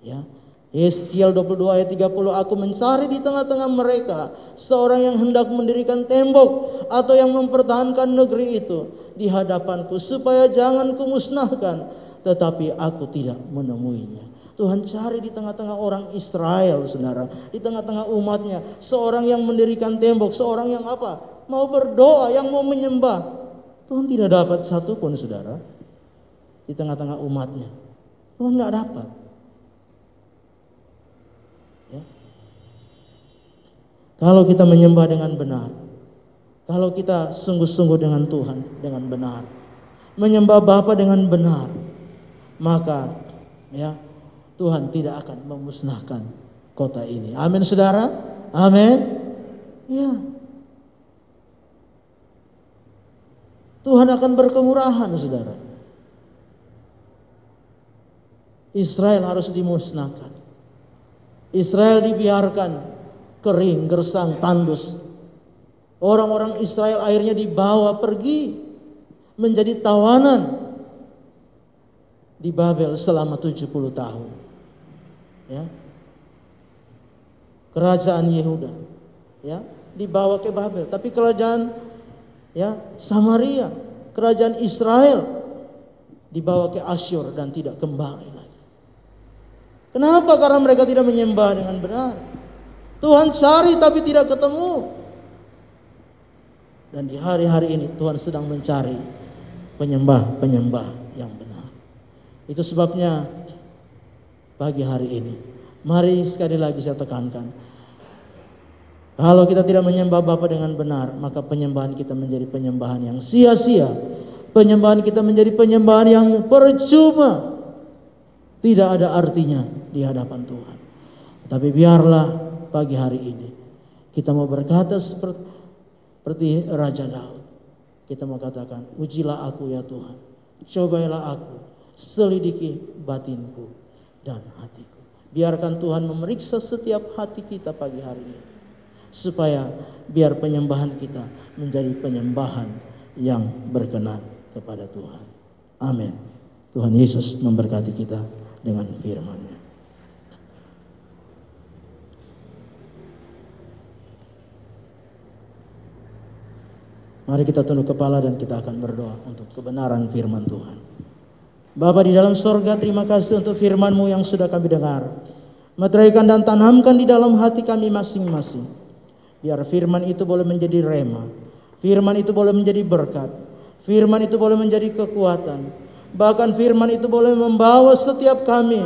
Ya. Yeskiel 22 ayat 30, aku mencari di tengah-tengah mereka seorang yang hendak mendirikan tembok atau yang mempertahankan negeri itu di hadapanku supaya jangan kumusnahkan, tetapi aku tidak menemuinya. Tuhan cari di tengah-tengah orang Israel, saudara, di tengah-tengah umatnya, seorang yang mendirikan tembok, seorang yang apa? Mau berdoa, yang mau menyembah. Tuhan tidak dapat satu pun, saudara, di tengah-tengah umatnya. Tuhan tidak dapat. Ya. Kalau kita menyembah dengan benar, kalau kita sungguh-sungguh dengan Tuhan dengan benar, menyembah Bapa dengan benar, maka ya Tuhan tidak akan memusnahkan kota ini. Amin, saudara. Amin. Ya. Tuhan akan berkemurahan, saudara. Israel harus dimusnahkan. Israel dibiarkan kering, gersang, tandus. Orang-orang Israel akhirnya dibawa pergi menjadi tawanan di Babel selama 70 tahun. Ya. Kerajaan Yehuda ya dibawa ke Babel, tapi kerajaan ya Samaria, kerajaan Israel dibawa ke Asyur dan tidak kembali lagi. Kenapa? Karena mereka tidak menyembah dengan benar. Tuhan cari tapi tidak ketemu. Dan di hari-hari ini Tuhan sedang mencari penyembah-penyembah yang benar. Itu sebabnya pagi hari ini, mari sekali lagi saya tekankan, kalau kita tidak menyembah Bapa dengan benar, maka penyembahan kita menjadi penyembahan yang sia-sia. Penyembahan kita menjadi penyembahan yang percuma. Tidak ada artinya di hadapan Tuhan. Tapi biarlah pagi hari ini kita mau berkata seperti Raja Daud. Kita mau katakan, ujilah aku ya Tuhan, cobailah aku, selidiki batinku dan hatiku. Biarkan Tuhan memeriksa setiap hati kita pagi hari ini, supaya biar penyembahan kita menjadi penyembahan yang berkenan kepada Tuhan. Amin. Tuhan Yesus memberkati kita dengan firman-Nya. Mari kita tunduk kepala dan kita akan berdoa untuk kebenaran firman Tuhan. Bapa di dalam sorga, terima kasih untuk firman-Mu yang sudah kami dengar. Meteraikan dan tanamkan di dalam hati kami masing-masing. Biar firman itu boleh menjadi rema. Firman itu boleh menjadi berkat. Firman itu boleh menjadi kekuatan. Bahkan firman itu boleh membawa setiap kami,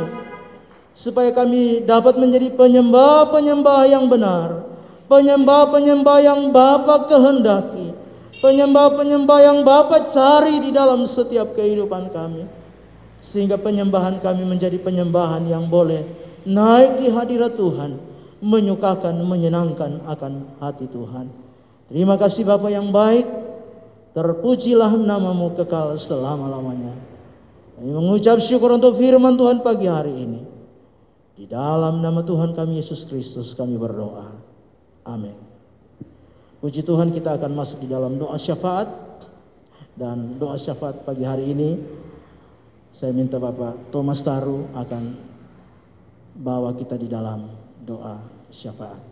supaya kami dapat menjadi penyembah-penyembah yang benar. Penyembah-penyembah yang Bapa kehendaki. Penyembah-penyembah yang Bapa cari di dalam setiap kehidupan kami. Sehingga penyembahan kami menjadi penyembahan yang boleh naik di hadirat Tuhan, menyukakan, menyenangkan akan hati Tuhan. Terima kasih Bapa yang baik, terpujilah nama-Mu kekal selama-lamanya. Kami mengucap syukur untuk firman Tuhan pagi hari ini. Di dalam nama Tuhan kami Yesus Kristus kami berdoa. Amin. Puji Tuhan, kita akan masuk di dalam doa syafaat. Dan doa syafaat pagi hari ini Saya minta Bapak Thomas Taru akan bawa kita di dalam doa syafaat.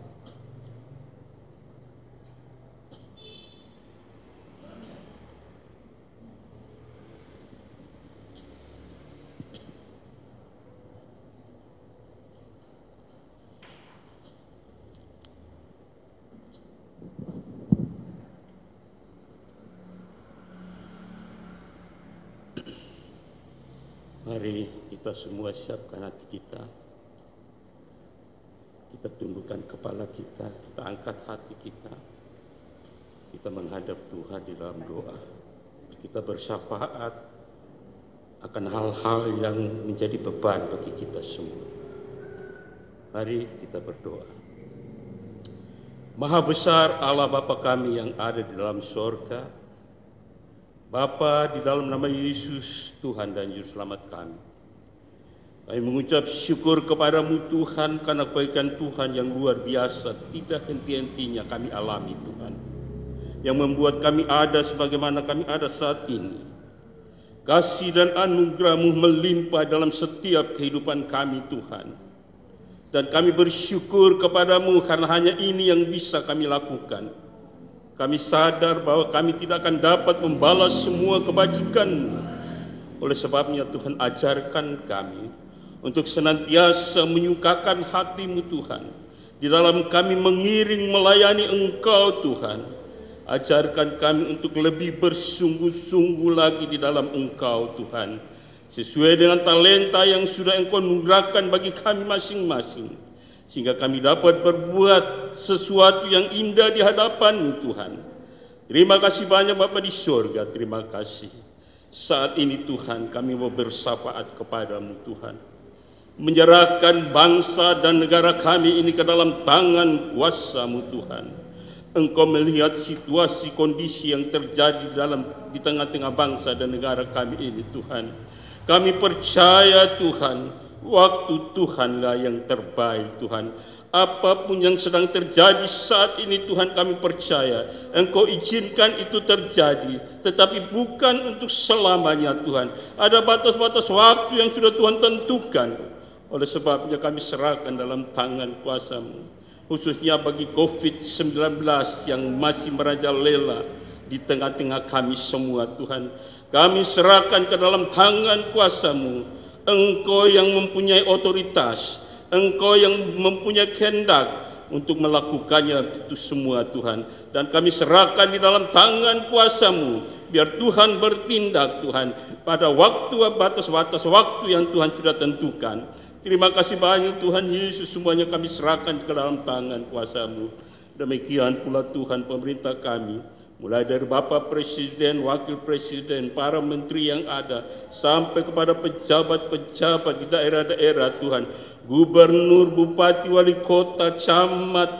Mari kita semua siapkan hati kita. Kita tundukkan kepala kita, kita angkat hati kita. Kita menghadap Tuhan di dalam doa. Kita bersyafaat akan hal-hal yang menjadi beban bagi kita semua. Mari kita berdoa. Maha besar Allah Bapa kami yang ada di dalam sorga, Bapa, di dalam nama Yesus, Tuhan dan Juru Selamat kami. Kami mengucap syukur kepadamu Tuhan, karena kebaikan Tuhan yang luar biasa, tidak henti-hentinya kami alami Tuhan. Yang membuat kami ada sebagaimana kami ada saat ini. Kasih dan anugerah-Mu melimpah dalam setiap kehidupan kami Tuhan. Dan kami bersyukur kepadamu karena hanya ini yang bisa kami lakukan. Kami sadar bahwa kami tidak akan dapat membalas semua kebajikan-Mu. Oleh sebabnya Tuhan, ajarkan kami untuk senantiasa menyukakan hati-Mu Tuhan. Di dalam kami mengiring melayani Engkau Tuhan. Ajarkan kami untuk lebih bersungguh-sungguh lagi di dalam Engkau Tuhan. Sesuai dengan talenta yang sudah Engkau anugerahkan bagi kami masing-masing. Sehingga kami dapat berbuat sesuatu yang indah di hadapan-Mu Tuhan. Terima kasih banyak Bapa di surga, terima kasih. Saat ini Tuhan, kami mau bersyafaat kepadamu Tuhan. Menyerahkan bangsa dan negara kami ini ke dalam tangan kuasa-Mu Tuhan. Engkau melihat situasi kondisi yang terjadi di tengah-tengah bangsa dan negara kami ini Tuhan. Kami percaya Tuhan, waktu Tuhanlah yang terbaik Tuhan. Apapun yang sedang terjadi saat ini Tuhan, kami percaya Engkau izinkan itu terjadi, tetapi bukan untuk selamanya Tuhan. Ada batas-batas waktu yang sudah Tuhan tentukan. Oleh sebabnya kami serahkan dalam tangan kuasa-Mu, khususnya bagi COVID-19 yang masih merajalela di tengah-tengah kami semua Tuhan. Kami serahkan ke dalam tangan kuasa-Mu. Engkau yang mempunyai otoritas, Engkau yang mempunyai kehendak untuk melakukannya itu semua Tuhan. Dan kami serahkan di dalam tangan kuasa-Mu, biar Tuhan bertindak Tuhan pada waktu, batas-batas waktu yang Tuhan sudah tentukan. Terima kasih banyak Tuhan Yesus, semuanya kami serahkan ke dalam tangan kuasa-Mu. Demikian pula Tuhan pemerintah kami, mulai dari Bapak Presiden, Wakil Presiden, para menteri yang ada, sampai kepada pejabat-pejabat di daerah-daerah Tuhan, gubernur, bupati, wali kota, camat,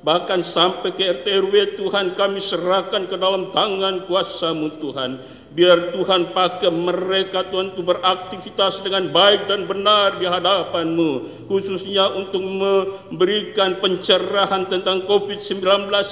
bahkan sampai ke RT RW Tuhan, kami serahkan ke dalam tangan kuasa-Mu Tuhan. Biar Tuhan pakai mereka Tuhan untuk beraktivitas dengan baik dan benar di hadapan-Mu, khususnya untuk memberikan pencerahan tentang COVID-19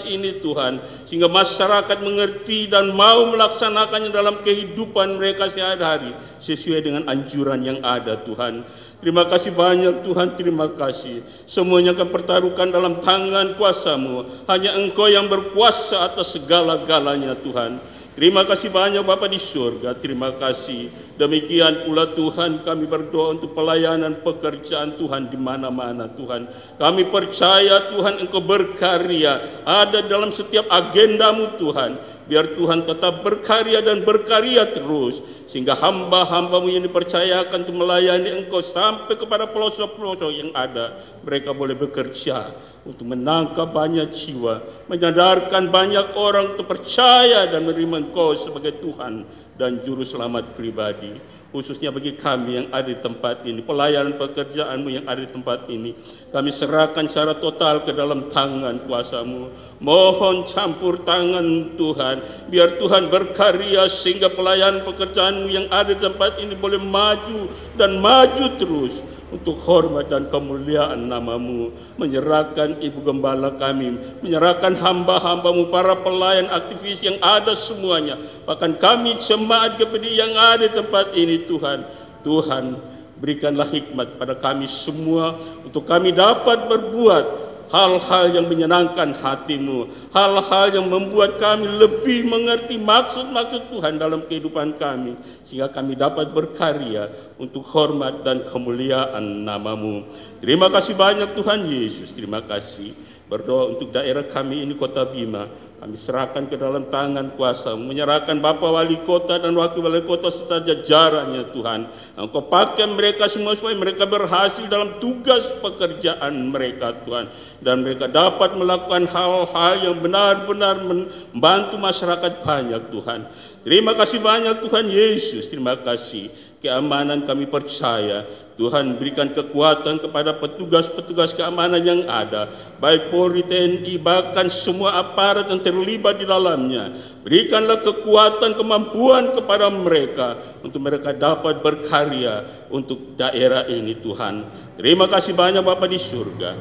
ini Tuhan, sehingga masyarakat mengerti dan mau melaksanakannya dalam kehidupan mereka sehari-hari sesuai dengan anjuran yang ada Tuhan. Terima kasih banyak Tuhan, terima kasih. Semuanya akan pertaruhkan dalam tangan kuasa-Mu. Hanya Engkau yang berkuasa atas segala-galanya Tuhan. Terima kasih banyak Bapa di surga, terima kasih. Demikian pula Tuhan, kami berdoa untuk pelayanan pekerjaan Tuhan di mana-mana Tuhan. Kami percaya Tuhan Engkau berkarya, ada dalam setiap agenda-Mu Tuhan. Biar Tuhan tetap berkarya dan berkarya terus, sehingga hamba-hamba-Mu yang dipercayakan untuk melayani Engkau sampai kepada pelosok-pelosok yang ada, mereka boleh bekerja untuk menangkap banyak jiwa, menyadarkan banyak orang untuk percaya dan menerima Engkau sebagai Tuhan dan Juru Selamat pribadi. Khususnya bagi kami yang ada di tempat ini, pelayanan pekerjaan-Mu yang ada di tempat ini, kami serahkan secara total ke dalam tangan kuasa-Mu. Mohon campur tangan Tuhan, biar Tuhan berkarya sehingga pelayanan pekerjaan-Mu yang ada di tempat ini boleh maju dan maju terus untuk hormat dan kemuliaan nama-Mu. Menyerahkan Ibu Gembala kami, menyerahkan hamba-hamba-Mu, para pelayan aktivis yang ada semuanya, bahkan kami jemaat GPD yang ada di tempat ini Tuhan. Tuhan, berikanlah hikmat pada kami semua untuk kami dapat berbuat hal-hal yang menyenangkan hati-Mu, hal-hal yang membuat kami lebih mengerti maksud-maksud Tuhan dalam kehidupan kami, sehingga kami dapat berkarya untuk hormat dan kemuliaan nama-Mu. Terima kasih banyak Tuhan Yesus, terima kasih. Berdoa untuk daerah kami ini, Kota Bima, kami serahkan ke dalam tangan kuasa, menyerahkan Bapak Wali Kota dan Wakil Wali Kota serta jajarannya Tuhan. Engkau pakai mereka semua supaya mereka berhasil dalam tugas pekerjaan mereka Tuhan. Dan mereka dapat melakukan hal-hal yang benar-benar membantu masyarakat banyak Tuhan. Terima kasih banyak Tuhan Yesus, terima kasih. Keamanan kami percaya Tuhan berikan kekuatan kepada petugas-petugas keamanan yang ada, baik Polri, TNI, bahkan semua aparat yang terlibat di dalamnya. Berikanlah kekuatan, kemampuan kepada mereka untuk mereka dapat berkarya untuk daerah ini Tuhan. Terima kasih banyak Bapa di surga.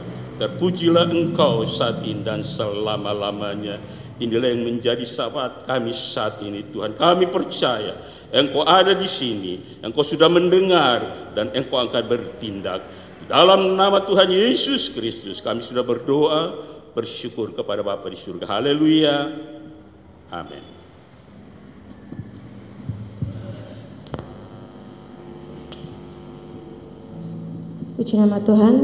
Terpujilah Engkau saat ini dan selama-lamanya. Inilah yang menjadi sahabat kami saat ini Tuhan. Kami percaya Engkau ada di sini, Engkau sudah mendengar dan Engkau akan bertindak. Dalam nama Tuhan Yesus Kristus kami sudah berdoa, bersyukur kepada Bapa di surga. Haleluya. Amin. Puji nama Tuhan.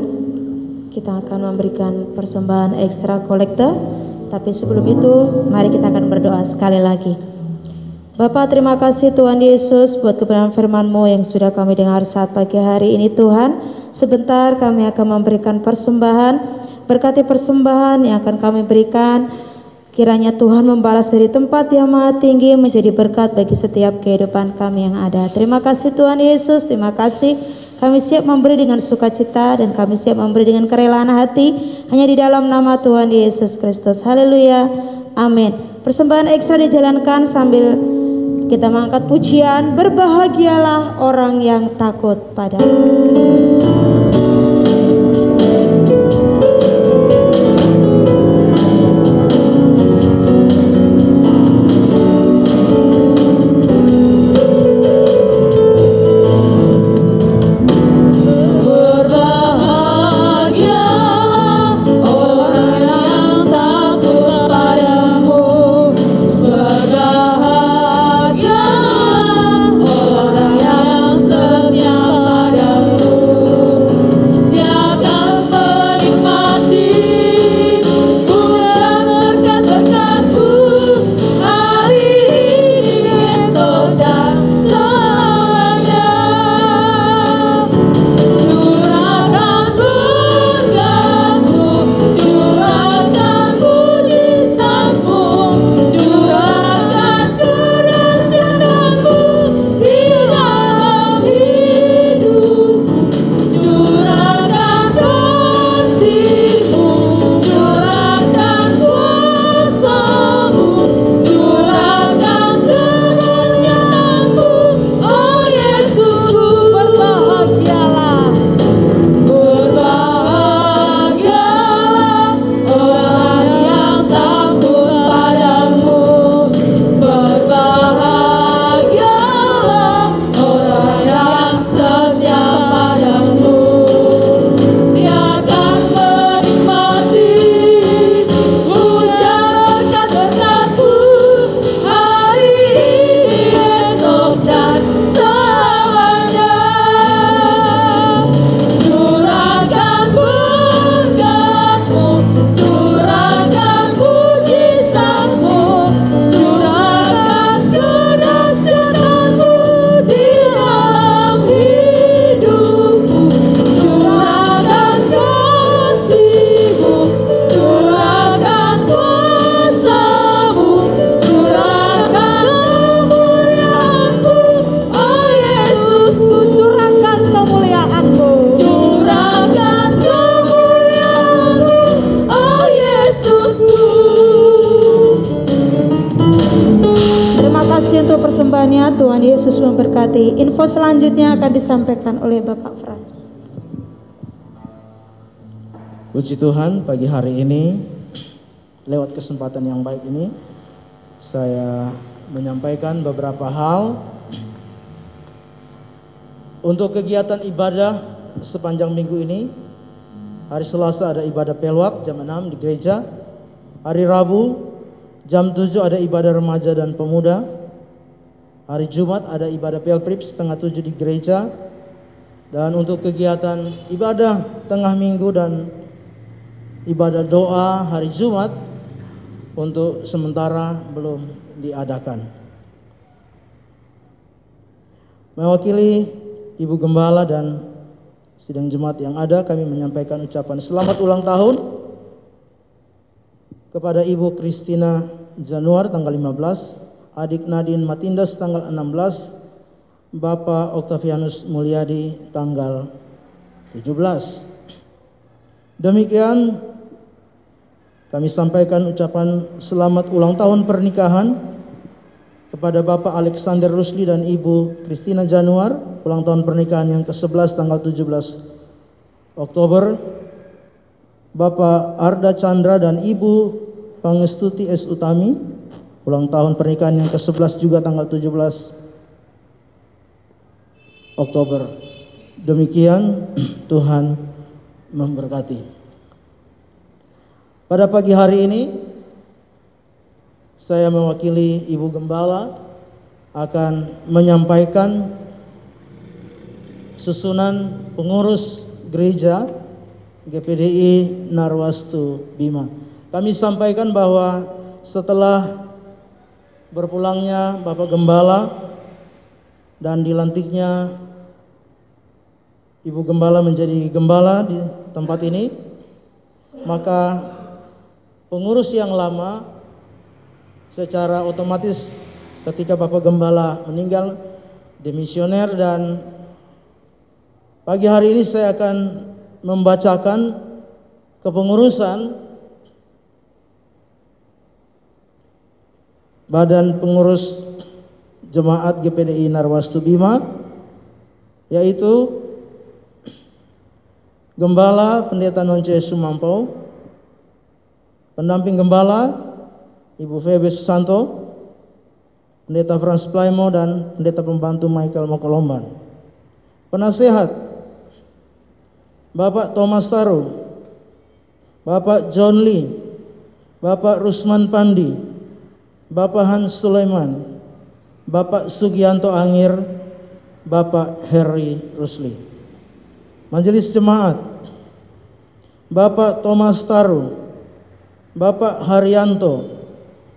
Kita akan memberikan persembahan ekstra kolektor. Tapi sebelum itu, mari kita akan berdoa sekali lagi. Bapa, terima kasih Tuhan Yesus buat kebenaran firman-Mu yang sudah kami dengar saat pagi hari ini Tuhan. Sebentar kami akan memberikan persembahan. Berkati persembahan yang akan kami berikan, kiranya Tuhan membalas dari tempat yang maha tinggi menjadi berkat bagi setiap kehidupan kami yang ada. Terima kasih Tuhan Yesus, terima kasih. Kami siap memberi dengan sukacita dan kami siap memberi dengan kerelaan hati hanya di dalam nama Tuhan Yesus Kristus. Haleluya. Amin. Persembahan ekstra dijalankan sambil kita mengangkat pujian. Berbahagialah orang yang takut padamu. persembahannya. Tuhan Yesus memberkati. Info selanjutnya akan disampaikan oleh Bapak Frans. Puji Tuhan, pagi hari ini lewat kesempatan yang baik ini saya menyampaikan beberapa hal Untuk kegiatan ibadah sepanjang minggu ini, hari Selasa ada ibadah pelwak jam 6 di gereja. Hari Rabu jam 7 ada ibadah remaja dan pemuda. Hari Jumat ada ibadah pelprip setengah 7 di gereja. Dan untuk kegiatan ibadah tengah minggu dan ibadah doa hari Jumat untuk sementara belum diadakan. Mewakili Ibu Gembala dan sidang jemaat yang ada, kami menyampaikan ucapan selamat ulang tahun kepada Ibu Christina Januar tanggal 15, adik Nadine Matindas tanggal 16, Bapak Octavianus Mulyadi tanggal 17. Demikian kami sampaikan ucapan selamat ulang tahun pernikahan kepada Bapak Alexander Rusli dan Ibu Christina Januar, ulang tahun pernikahan yang ke-11 tanggal 17 Oktober. Bapak Arda Chandra dan Ibu Pangestuti S. Utami, ulang tahun pernikahan yang ke-11 juga tanggal 17 Oktober. Demikian, Tuhan memberkati. Pada pagi hari ini, saya mewakili Ibu Gembala akan menyampaikan susunan pengurus gereja GPDI Narwastu Bima. Kami sampaikan bahwa setelah berpulangnya Bapak Gembala dan dilantiknya Ibu Gembala menjadi gembala di tempat ini, maka pengurus yang lama secara otomatis ketika Bapak Gembala meninggal demisioner, dan pagi hari ini saya akan membacakan kepengurusan Badan Pengurus Jemaat GPDI Narwastu Bima, yaitu Gembala Pendeta Nonce Sumampau, pendamping Gembala Ibu Febe Susanto, Pendeta Frans Plaimo dan Pendeta Pembantu Michael Mokolomban. Penasehat Bapak Thomas Taru, Bapak John Lee, Bapak Rusman Pandi, Bapak Hans Sulaiman, Bapak Sugianto Angir, Bapak Harry Rusli. Majelis Jemaat Bapak Thomas Taru, Bapak Haryanto,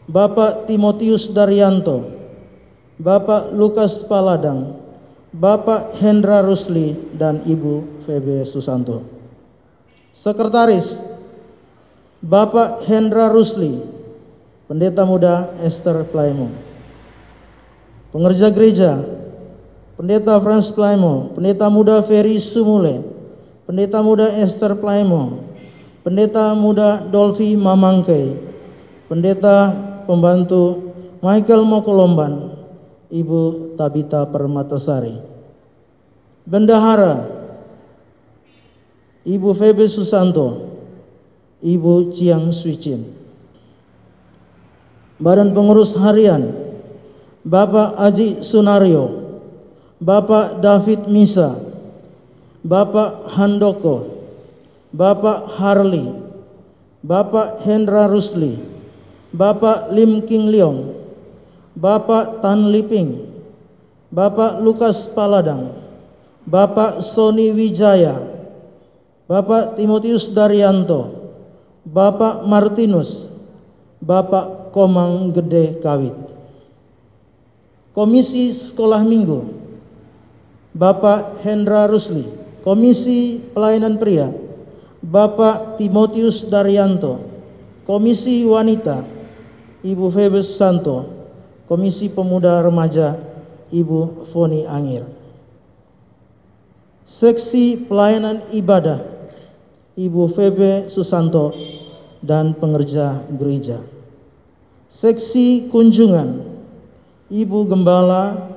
Bapak Timotius Daryanto, Bapak Lukas Paladang, Bapak Hendra Rusli dan Ibu Febe Susanto. Sekretaris Bapak Hendra Rusli, Pendeta Muda Esther Plaimo. Pengerja gereja Pendeta Frans Plaimo, Pendeta Muda Ferry Sumule, Pendeta Muda Esther Plaimo, Pendeta Muda Dolfi Mamangke, Pendeta Pembantu Michael Mokolomban, Ibu Tabita Permatasari. Bendahara Ibu Febe Susanto, Ibu Chiang Swicin. Badan Pengurus Harian Bapak Aji Sunario, Bapak David Misa, Bapak Handoko, Bapak Harley, Bapak Hendra Rusli, Bapak Lim King Leong, Bapak Tan Liping, Bapak Lukas Paladang, Bapak Sony Wijaya, Bapak Timotius Daryanto, Bapak Martinus, Bapak Komang Gede Kawit. Komisi Sekolah Minggu Bapak Hendra Rusli. Komisi Pelayanan Pria Bapak Timotius Daryanto. Komisi Wanita Ibu Febe Susanto. Komisi Pemuda Remaja Ibu Foni Angir. Seksi Pelayanan Ibadah Ibu Febe Susanto dan pengerja gereja. Seksi Kunjungan Ibu Gembala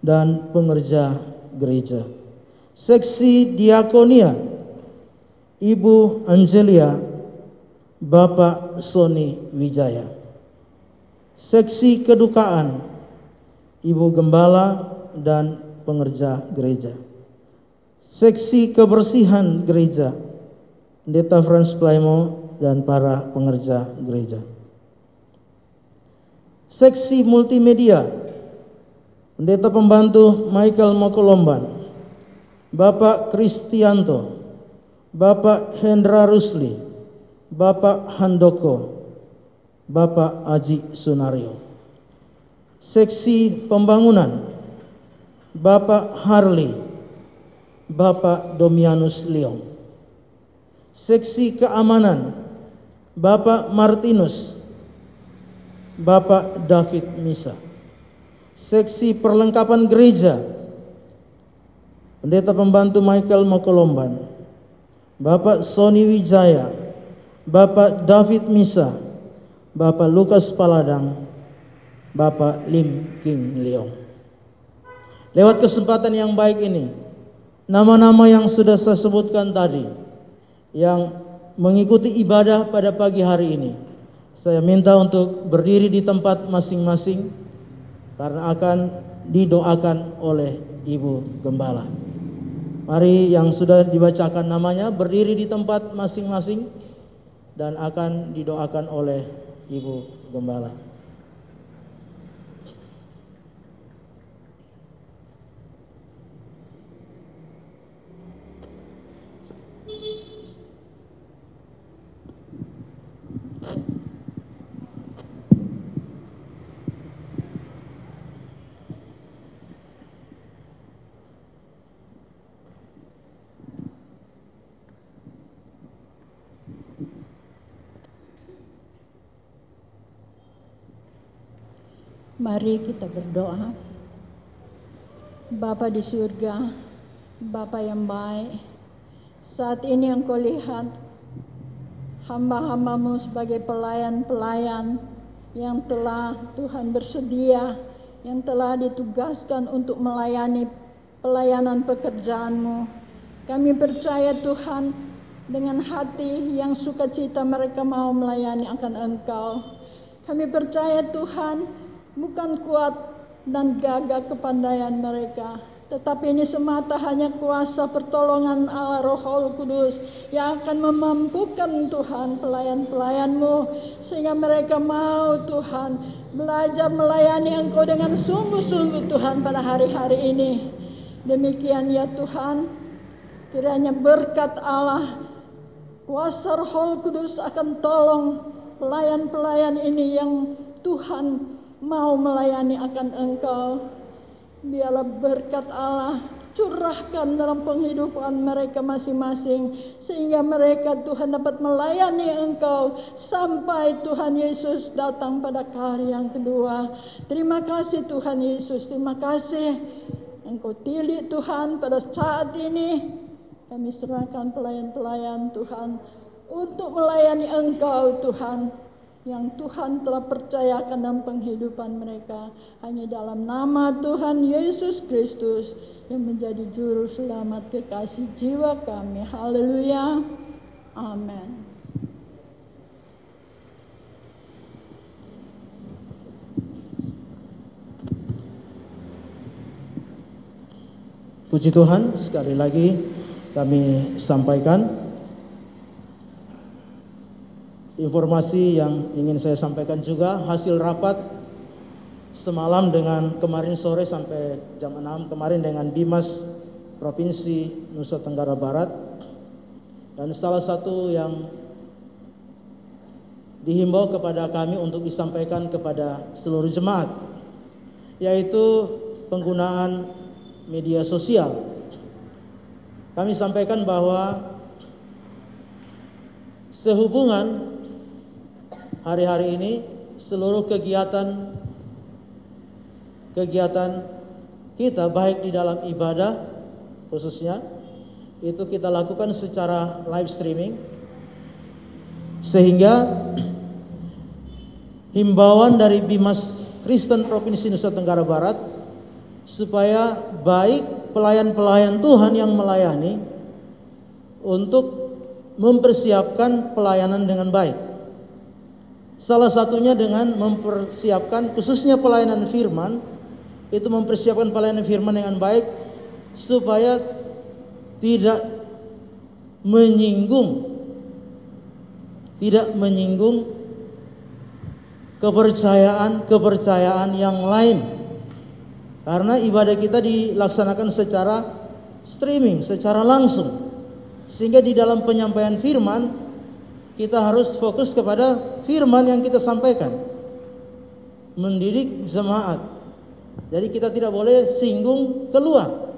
dan pengerja gereja. Seksi Diakonia Ibu Angelia, Bapak Sony Wijaya. Seksi Kedukaan Ibu Gembala dan pengerja gereja. Seksi kebersihan gereja, Pendeta Frans Plaimo dan para pengerja gereja. Seksi multimedia, Pendeta Pembantu Michael Mokolomban, Bapak Kristianto, Bapak Hendra Rusli, Bapak Handoko, Bapak Aji Sunario. Seksi pembangunan, Bapak Harley, Bapak Domianus Leong. Seksi keamanan, Bapak Martinus, Bapak David Misa. Seksi perlengkapan gereja, Pendeta Pembantu Michael Mokolomban, Bapak Sony Wijaya, Bapak David Misa, Bapak Lukas Paladang, Bapak Lim King Leong. Lewat kesempatan yang baik ini, nama-nama yang sudah saya sebutkan tadi yang mengikuti ibadah pada pagi hari ini, saya minta untuk berdiri di tempat masing-masing karena akan didoakan oleh Ibu Gembala. Mari yang sudah dibacakan namanya berdiri di tempat masing-masing dan akan didoakan oleh Ibu Gembala. Mari kita berdoa. Bapa di surga, Bapa yang baik, saat ini Engkau lihat hamba-hambamu sebagai pelayan-pelayan yang telah Tuhan bersedia, yang telah ditugaskan untuk melayani pelayanan pekerjaan-Mu. Kami percaya Tuhan, dengan hati yang sukacita mereka mau melayani akan Engkau. Kami percaya Tuhan, bukan kuat dan gagah kepandaian mereka, tetapi ini semata hanya kuasa pertolongan Allah Roh Kudus yang akan memampukan Tuhan pelayan-pelayan-Mu, sehingga mereka mau Tuhan belajar melayani Engkau dengan sungguh-sungguh Tuhan pada hari-hari ini. Demikian ya Tuhan, kiranya berkat Allah, kuasa Roh Kudus akan tolong pelayan-pelayan ini yang Tuhan mau melayani akan Engkau. Biarlah berkat Allah curahkan dalam penghidupan mereka masing-masing, sehingga mereka Tuhan dapat melayani Engkau sampai Tuhan Yesus datang pada kali yang kedua. Terima kasih Tuhan Yesus, terima kasih Engkau tilik Tuhan pada saat ini. Kami serahkan pelayan-pelayan Tuhan untuk melayani Engkau Tuhan, yang Tuhan telah percayakan dalam penghidupan mereka, hanya dalam nama Tuhan Yesus Kristus yang menjadi juru selamat kekasih jiwa kami. Haleluya. Amin. Puji Tuhan, sekali lagi kami sampaikan informasi yang ingin saya sampaikan juga, hasil rapat semalam dengan kemarin sore sampai jam 6 kemarin dengan Bimas Provinsi Nusa Tenggara Barat. Dan salah satu yang dihimbau kepada kami untuk disampaikan kepada seluruh jemaat, yaitu penggunaan media sosial. Kami sampaikan bahwa sehubungan hari-hari ini seluruh kegiatan kita baik di dalam ibadah khususnya itu kita lakukan secara live streaming, sehingga himbauan dari Bimas Kristen Provinsi Nusa Tenggara Barat supaya baik pelayan-pelayan Tuhan yang melayani untuk mempersiapkan pelayanan dengan baik. Salah satunya dengan mempersiapkan khususnya pelayanan firman, itu mempersiapkan pelayanan firman dengan baik supaya tidak menyinggung kepercayaan yang lain. Karena ibadah kita dilaksanakan secara streaming, secara langsung. Sehingga di dalam penyampaian firman kita harus fokus kepada firman yang kita sampaikan, mendidik jemaat. Jadi kita tidak boleh singgung keluar,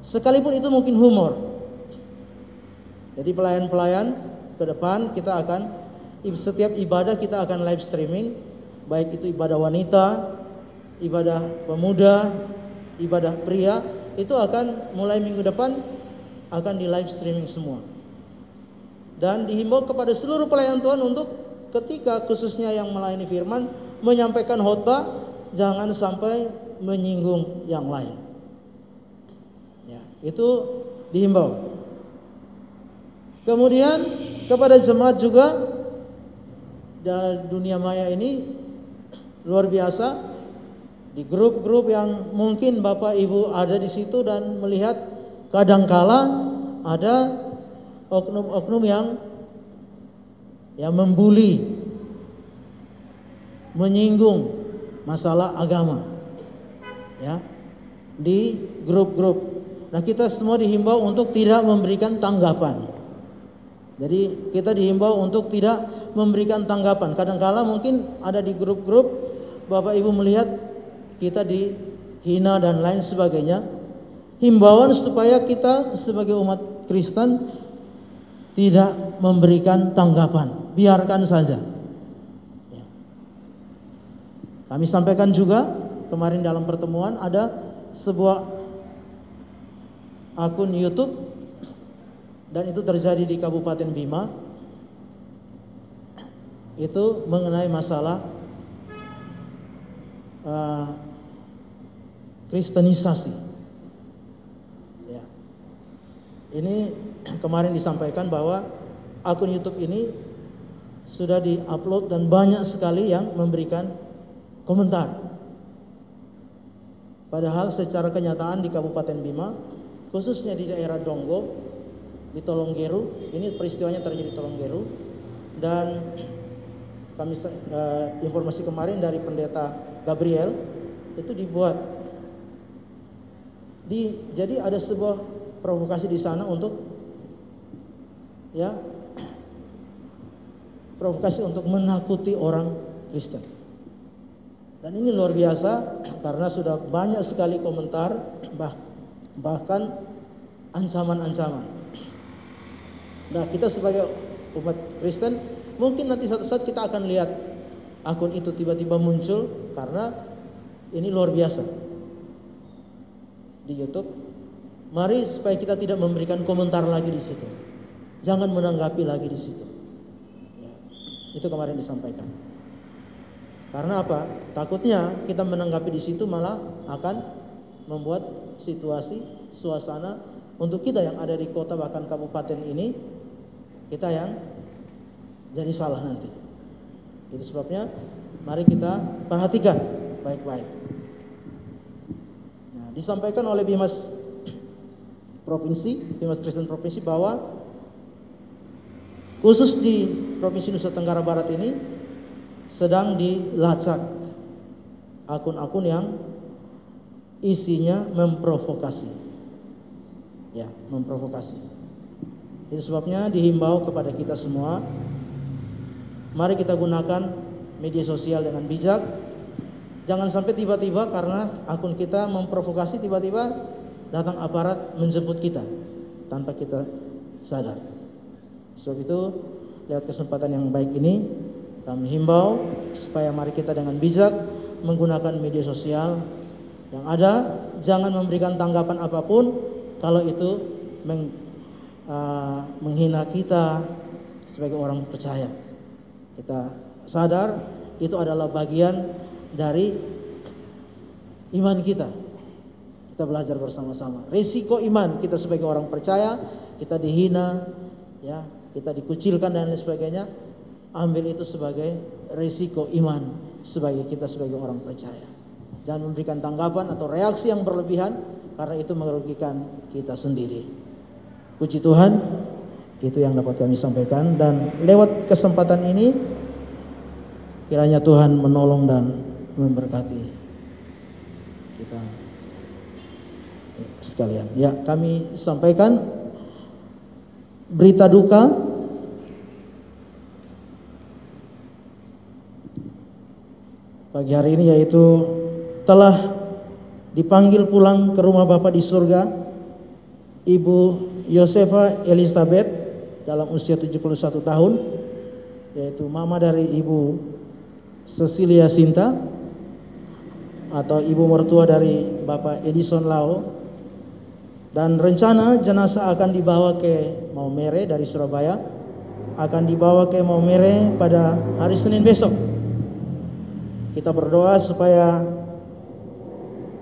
sekalipun itu mungkin humor. Jadi pelayan-pelayan ke depan kita akan, setiap ibadah kita akan live streaming, baik itu ibadah wanita, ibadah pemuda, ibadah pria, itu akan mulai minggu depan akan di live streaming semua. Dan dihimbau kepada seluruh pelayan Tuhan untuk ketika khususnya yang melayani firman, menyampaikan khotbah, jangan sampai menyinggung yang lain. Ya, itu dihimbau. Kemudian kepada jemaat juga, dari dunia maya ini luar biasa, di grup-grup yang mungkin Bapak Ibu ada di situ dan melihat kadangkala ada oknum-oknum yang membuli, menyinggung masalah agama, ya, di grup-grup. Nah, kita semua dihimbau untuk tidak memberikan tanggapan. Jadi kita dihimbau untuk tidak memberikan tanggapan. Kadangkala mungkin ada di grup-grup Bapak Ibu melihat kita dihina dan lain sebagainya. Himbauan supaya kita sebagai umat Kristen tidak memberikan tanggapan, biarkan saja. Kami sampaikan juga kemarin dalam pertemuan, ada sebuah akun YouTube, dan itu terjadi di Kabupaten Bima. Itu mengenai masalah Kristenisasi. Ya. Ini kemarin disampaikan bahwa akun YouTube ini sudah di-upload dan banyak sekali yang memberikan komentar. Padahal secara kenyataan di Kabupaten Bima, khususnya di daerah Donggo, di Tolonggeru, ini peristiwanya terjadi di Tolonggeru, dan kami informasi kemarin dari pendeta Gabriel itu dibuat. Jadi ada sebuah provokasi di sana untuk provokasi untuk menakuti orang Kristen. Dan ini luar biasa karena sudah banyak sekali komentar, bahkan ancaman-ancaman. Nah, kita sebagai umat Kristen mungkin nanti suatu saat kita akan lihat akun itu tiba-tiba muncul, karena ini luar biasa di YouTube. Mari supaya kita tidak memberikan komentar lagi di situ, jangan menanggapi lagi di situ. Ya, itu kemarin disampaikan. Karena apa? Takutnya kita menanggapi di situ malah akan membuat situasi, suasana untuk kita yang ada di kota bahkan kabupaten ini, kita yang jadi salah nanti. Itu sebabnya mari kita perhatikan baik-baik. Nah, disampaikan oleh Bimas Kristen Provinsi bahwa khusus di Provinsi Nusa Tenggara Barat ini sedang dilacak akun-akun yang isinya memprovokasi. Ya, memprovokasi. Itu sebabnya dihimbau kepada kita semua, mari kita gunakan media sosial dengan bijak. Jangan sampai tiba-tiba karena akun kita memprovokasi, tiba-tiba datang aparat menjemput kita tanpa kita sadar. Sebab itu, lewat kesempatan yang baik ini, kami himbau supaya mari kita dengan bijak menggunakan media sosial yang ada. Jangan memberikan tanggapan apapun kalau itu menghina kita sebagai orang percaya. Kita sadar itu adalah bagian dari iman kita. Kita belajar bersama-sama. Risiko iman kita sebagai orang percaya, kita dihina, ya, kita dikucilkan dan lain sebagainya. Ambil itu sebagai risiko iman sebagai kita sebagai orang percaya. Jangan memberikan tanggapan atau reaksi yang berlebihan karena itu merugikan kita sendiri. Puji Tuhan, itu yang dapat kami sampaikan, dan lewat kesempatan ini kiranya Tuhan menolong dan memberkati kita sekalian. Ya, kami sampaikan berita duka pagi hari ini, yaitu telah dipanggil pulang ke rumah Bapa di surga Ibu Yosefa Elizabeth dalam usia 71 tahun, yaitu mama dari Ibu Cecilia Sinta atau ibu mertua dari Bapak Edison Lau. Dan rencana jenazah akan dibawa ke Maumere dari Surabaya, akan dibawa ke Maumere pada hari Senin besok. Kita berdoa supaya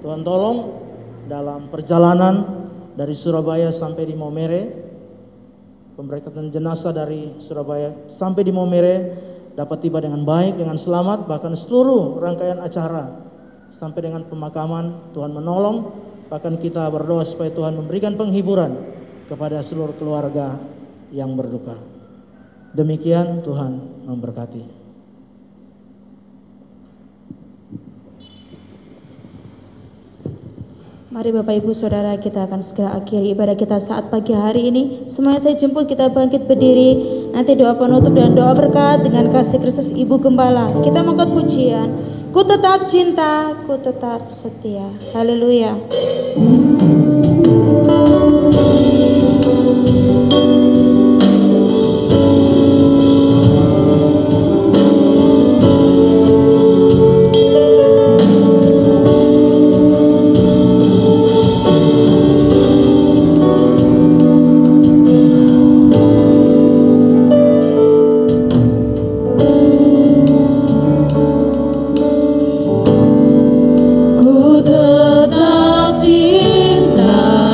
Tuhan tolong dalam perjalanan dari Surabaya sampai di Maumere, pemberangkatan jenazah dari Surabaya sampai di Maumere dapat tiba dengan baik, dengan selamat, bahkan seluruh rangkaian acara sampai dengan pemakaman Tuhan menolong. Bahkan kita berdoa supaya Tuhan memberikan penghiburan kepada seluruh keluarga yang berduka. Demikian, Tuhan memberkati. Mari Bapak Ibu Saudara, kita akan segera akhiri ibadah kita saat pagi hari ini. Semuanya saya jemput kita bangkit berdiri. Nanti doa penutup dan doa berkat dengan kasih Kristus Ibu Gembala. Kita mengangkat pujian. Ku tetap cinta, ku tetap setia. Haleluya. Ku tetap cinta.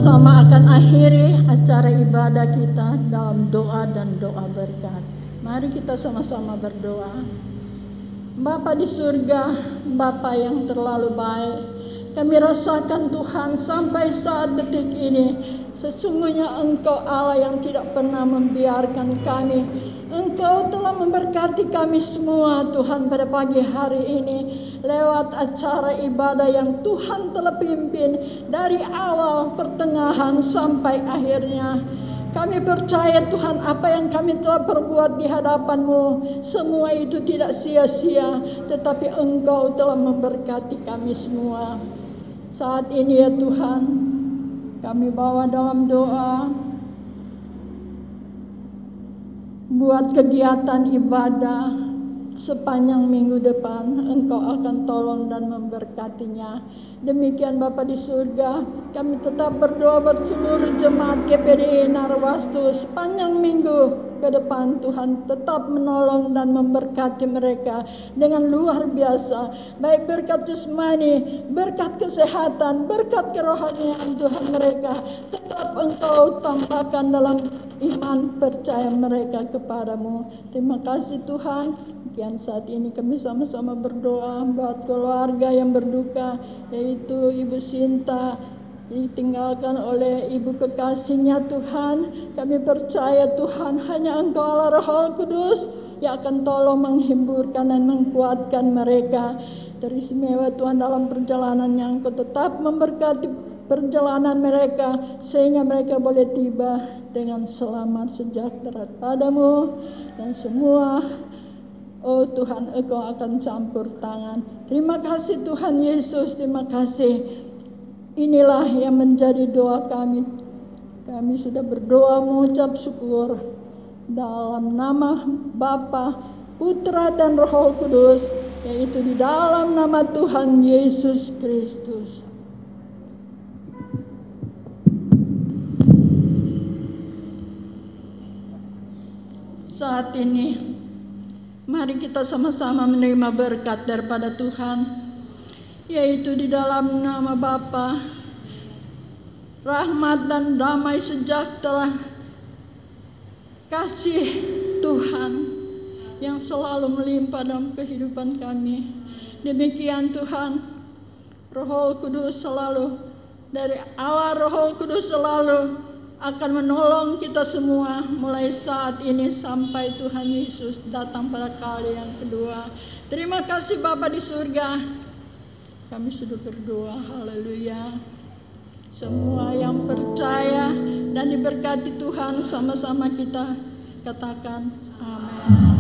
sama-sama akan akhiri acara ibadah kita dalam doa dan doa berkat. Mari kita sama-sama berdoa. Bapa di surga, Bapa yang terlalu baik, kami rasakan Tuhan sampai saat detik ini, sesungguhnya Engkau Allah yang tidak pernah membiarkan kami. Engkau telah memberkati kami semua Tuhan pada pagi hari ini lewat acara ibadah yang Tuhan telah pimpin dari awal, pertengahan sampai akhirnya. Kami percaya Tuhan apa yang kami telah perbuat di hadapan-Mu semua itu tidak sia-sia, tetapi Engkau telah memberkati kami semua. Saat ini ya Tuhan, kami bawa dalam doa buat kegiatan ibadah sepanjang minggu depan. Engkau akan tolong dan memberkatinya. Demikian Bapa di surga, kami tetap berdoa buat seluruh jemaat GPDI Narwastu sepanjang minggu ke depan. Tuhan tetap menolong dan memberkati mereka dengan luar biasa, baik berkat jasmani, berkat kesehatan, berkat kerohanian Tuhan mereka. Tetap Engkau tambahkan dalam iman percaya mereka kepadamu. Terima kasih Tuhan. Sekian saat ini kami sama-sama berdoa buat keluarga yang berduka, yaitu Ibu Sinta ditinggalkan oleh ibu kekasihnya Tuhan. Kami percaya Tuhan hanya Engkau Allah Roh Kudus yang akan tolong menghiburkan dan menguatkan mereka. Teristimewa Tuhan dalam perjalanan yang Engkau tetap memberkati perjalanan mereka sehingga mereka boleh tiba dengan selamat sejahtera padamu. Dan semua, oh Tuhan, Engkau akan campur tangan. Terima kasih Tuhan Yesus, terima kasih. Inilah yang menjadi doa kami. Kami sudah berdoa mengucap syukur dalam nama Bapa, Putra dan Roh Kudus, yaitu di dalam nama Tuhan Yesus Kristus. Saat ini mari kita sama-sama menerima berkat daripada Tuhan, yaitu di dalam nama Bapa, rahmat dan damai sejahtera, kasih Tuhan yang selalu melimpah dalam kehidupan kami. Demikian Tuhan, Roh Kudus selalu, dari Allah Roh Kudus selalu akan menolong kita semua mulai saat ini sampai Tuhan Yesus datang pada kali yang kedua. Terima kasih Bapa di surga. Kami sudah berdoa, haleluya. Semua yang percaya dan diberkati Tuhan sama-sama kita katakan amin.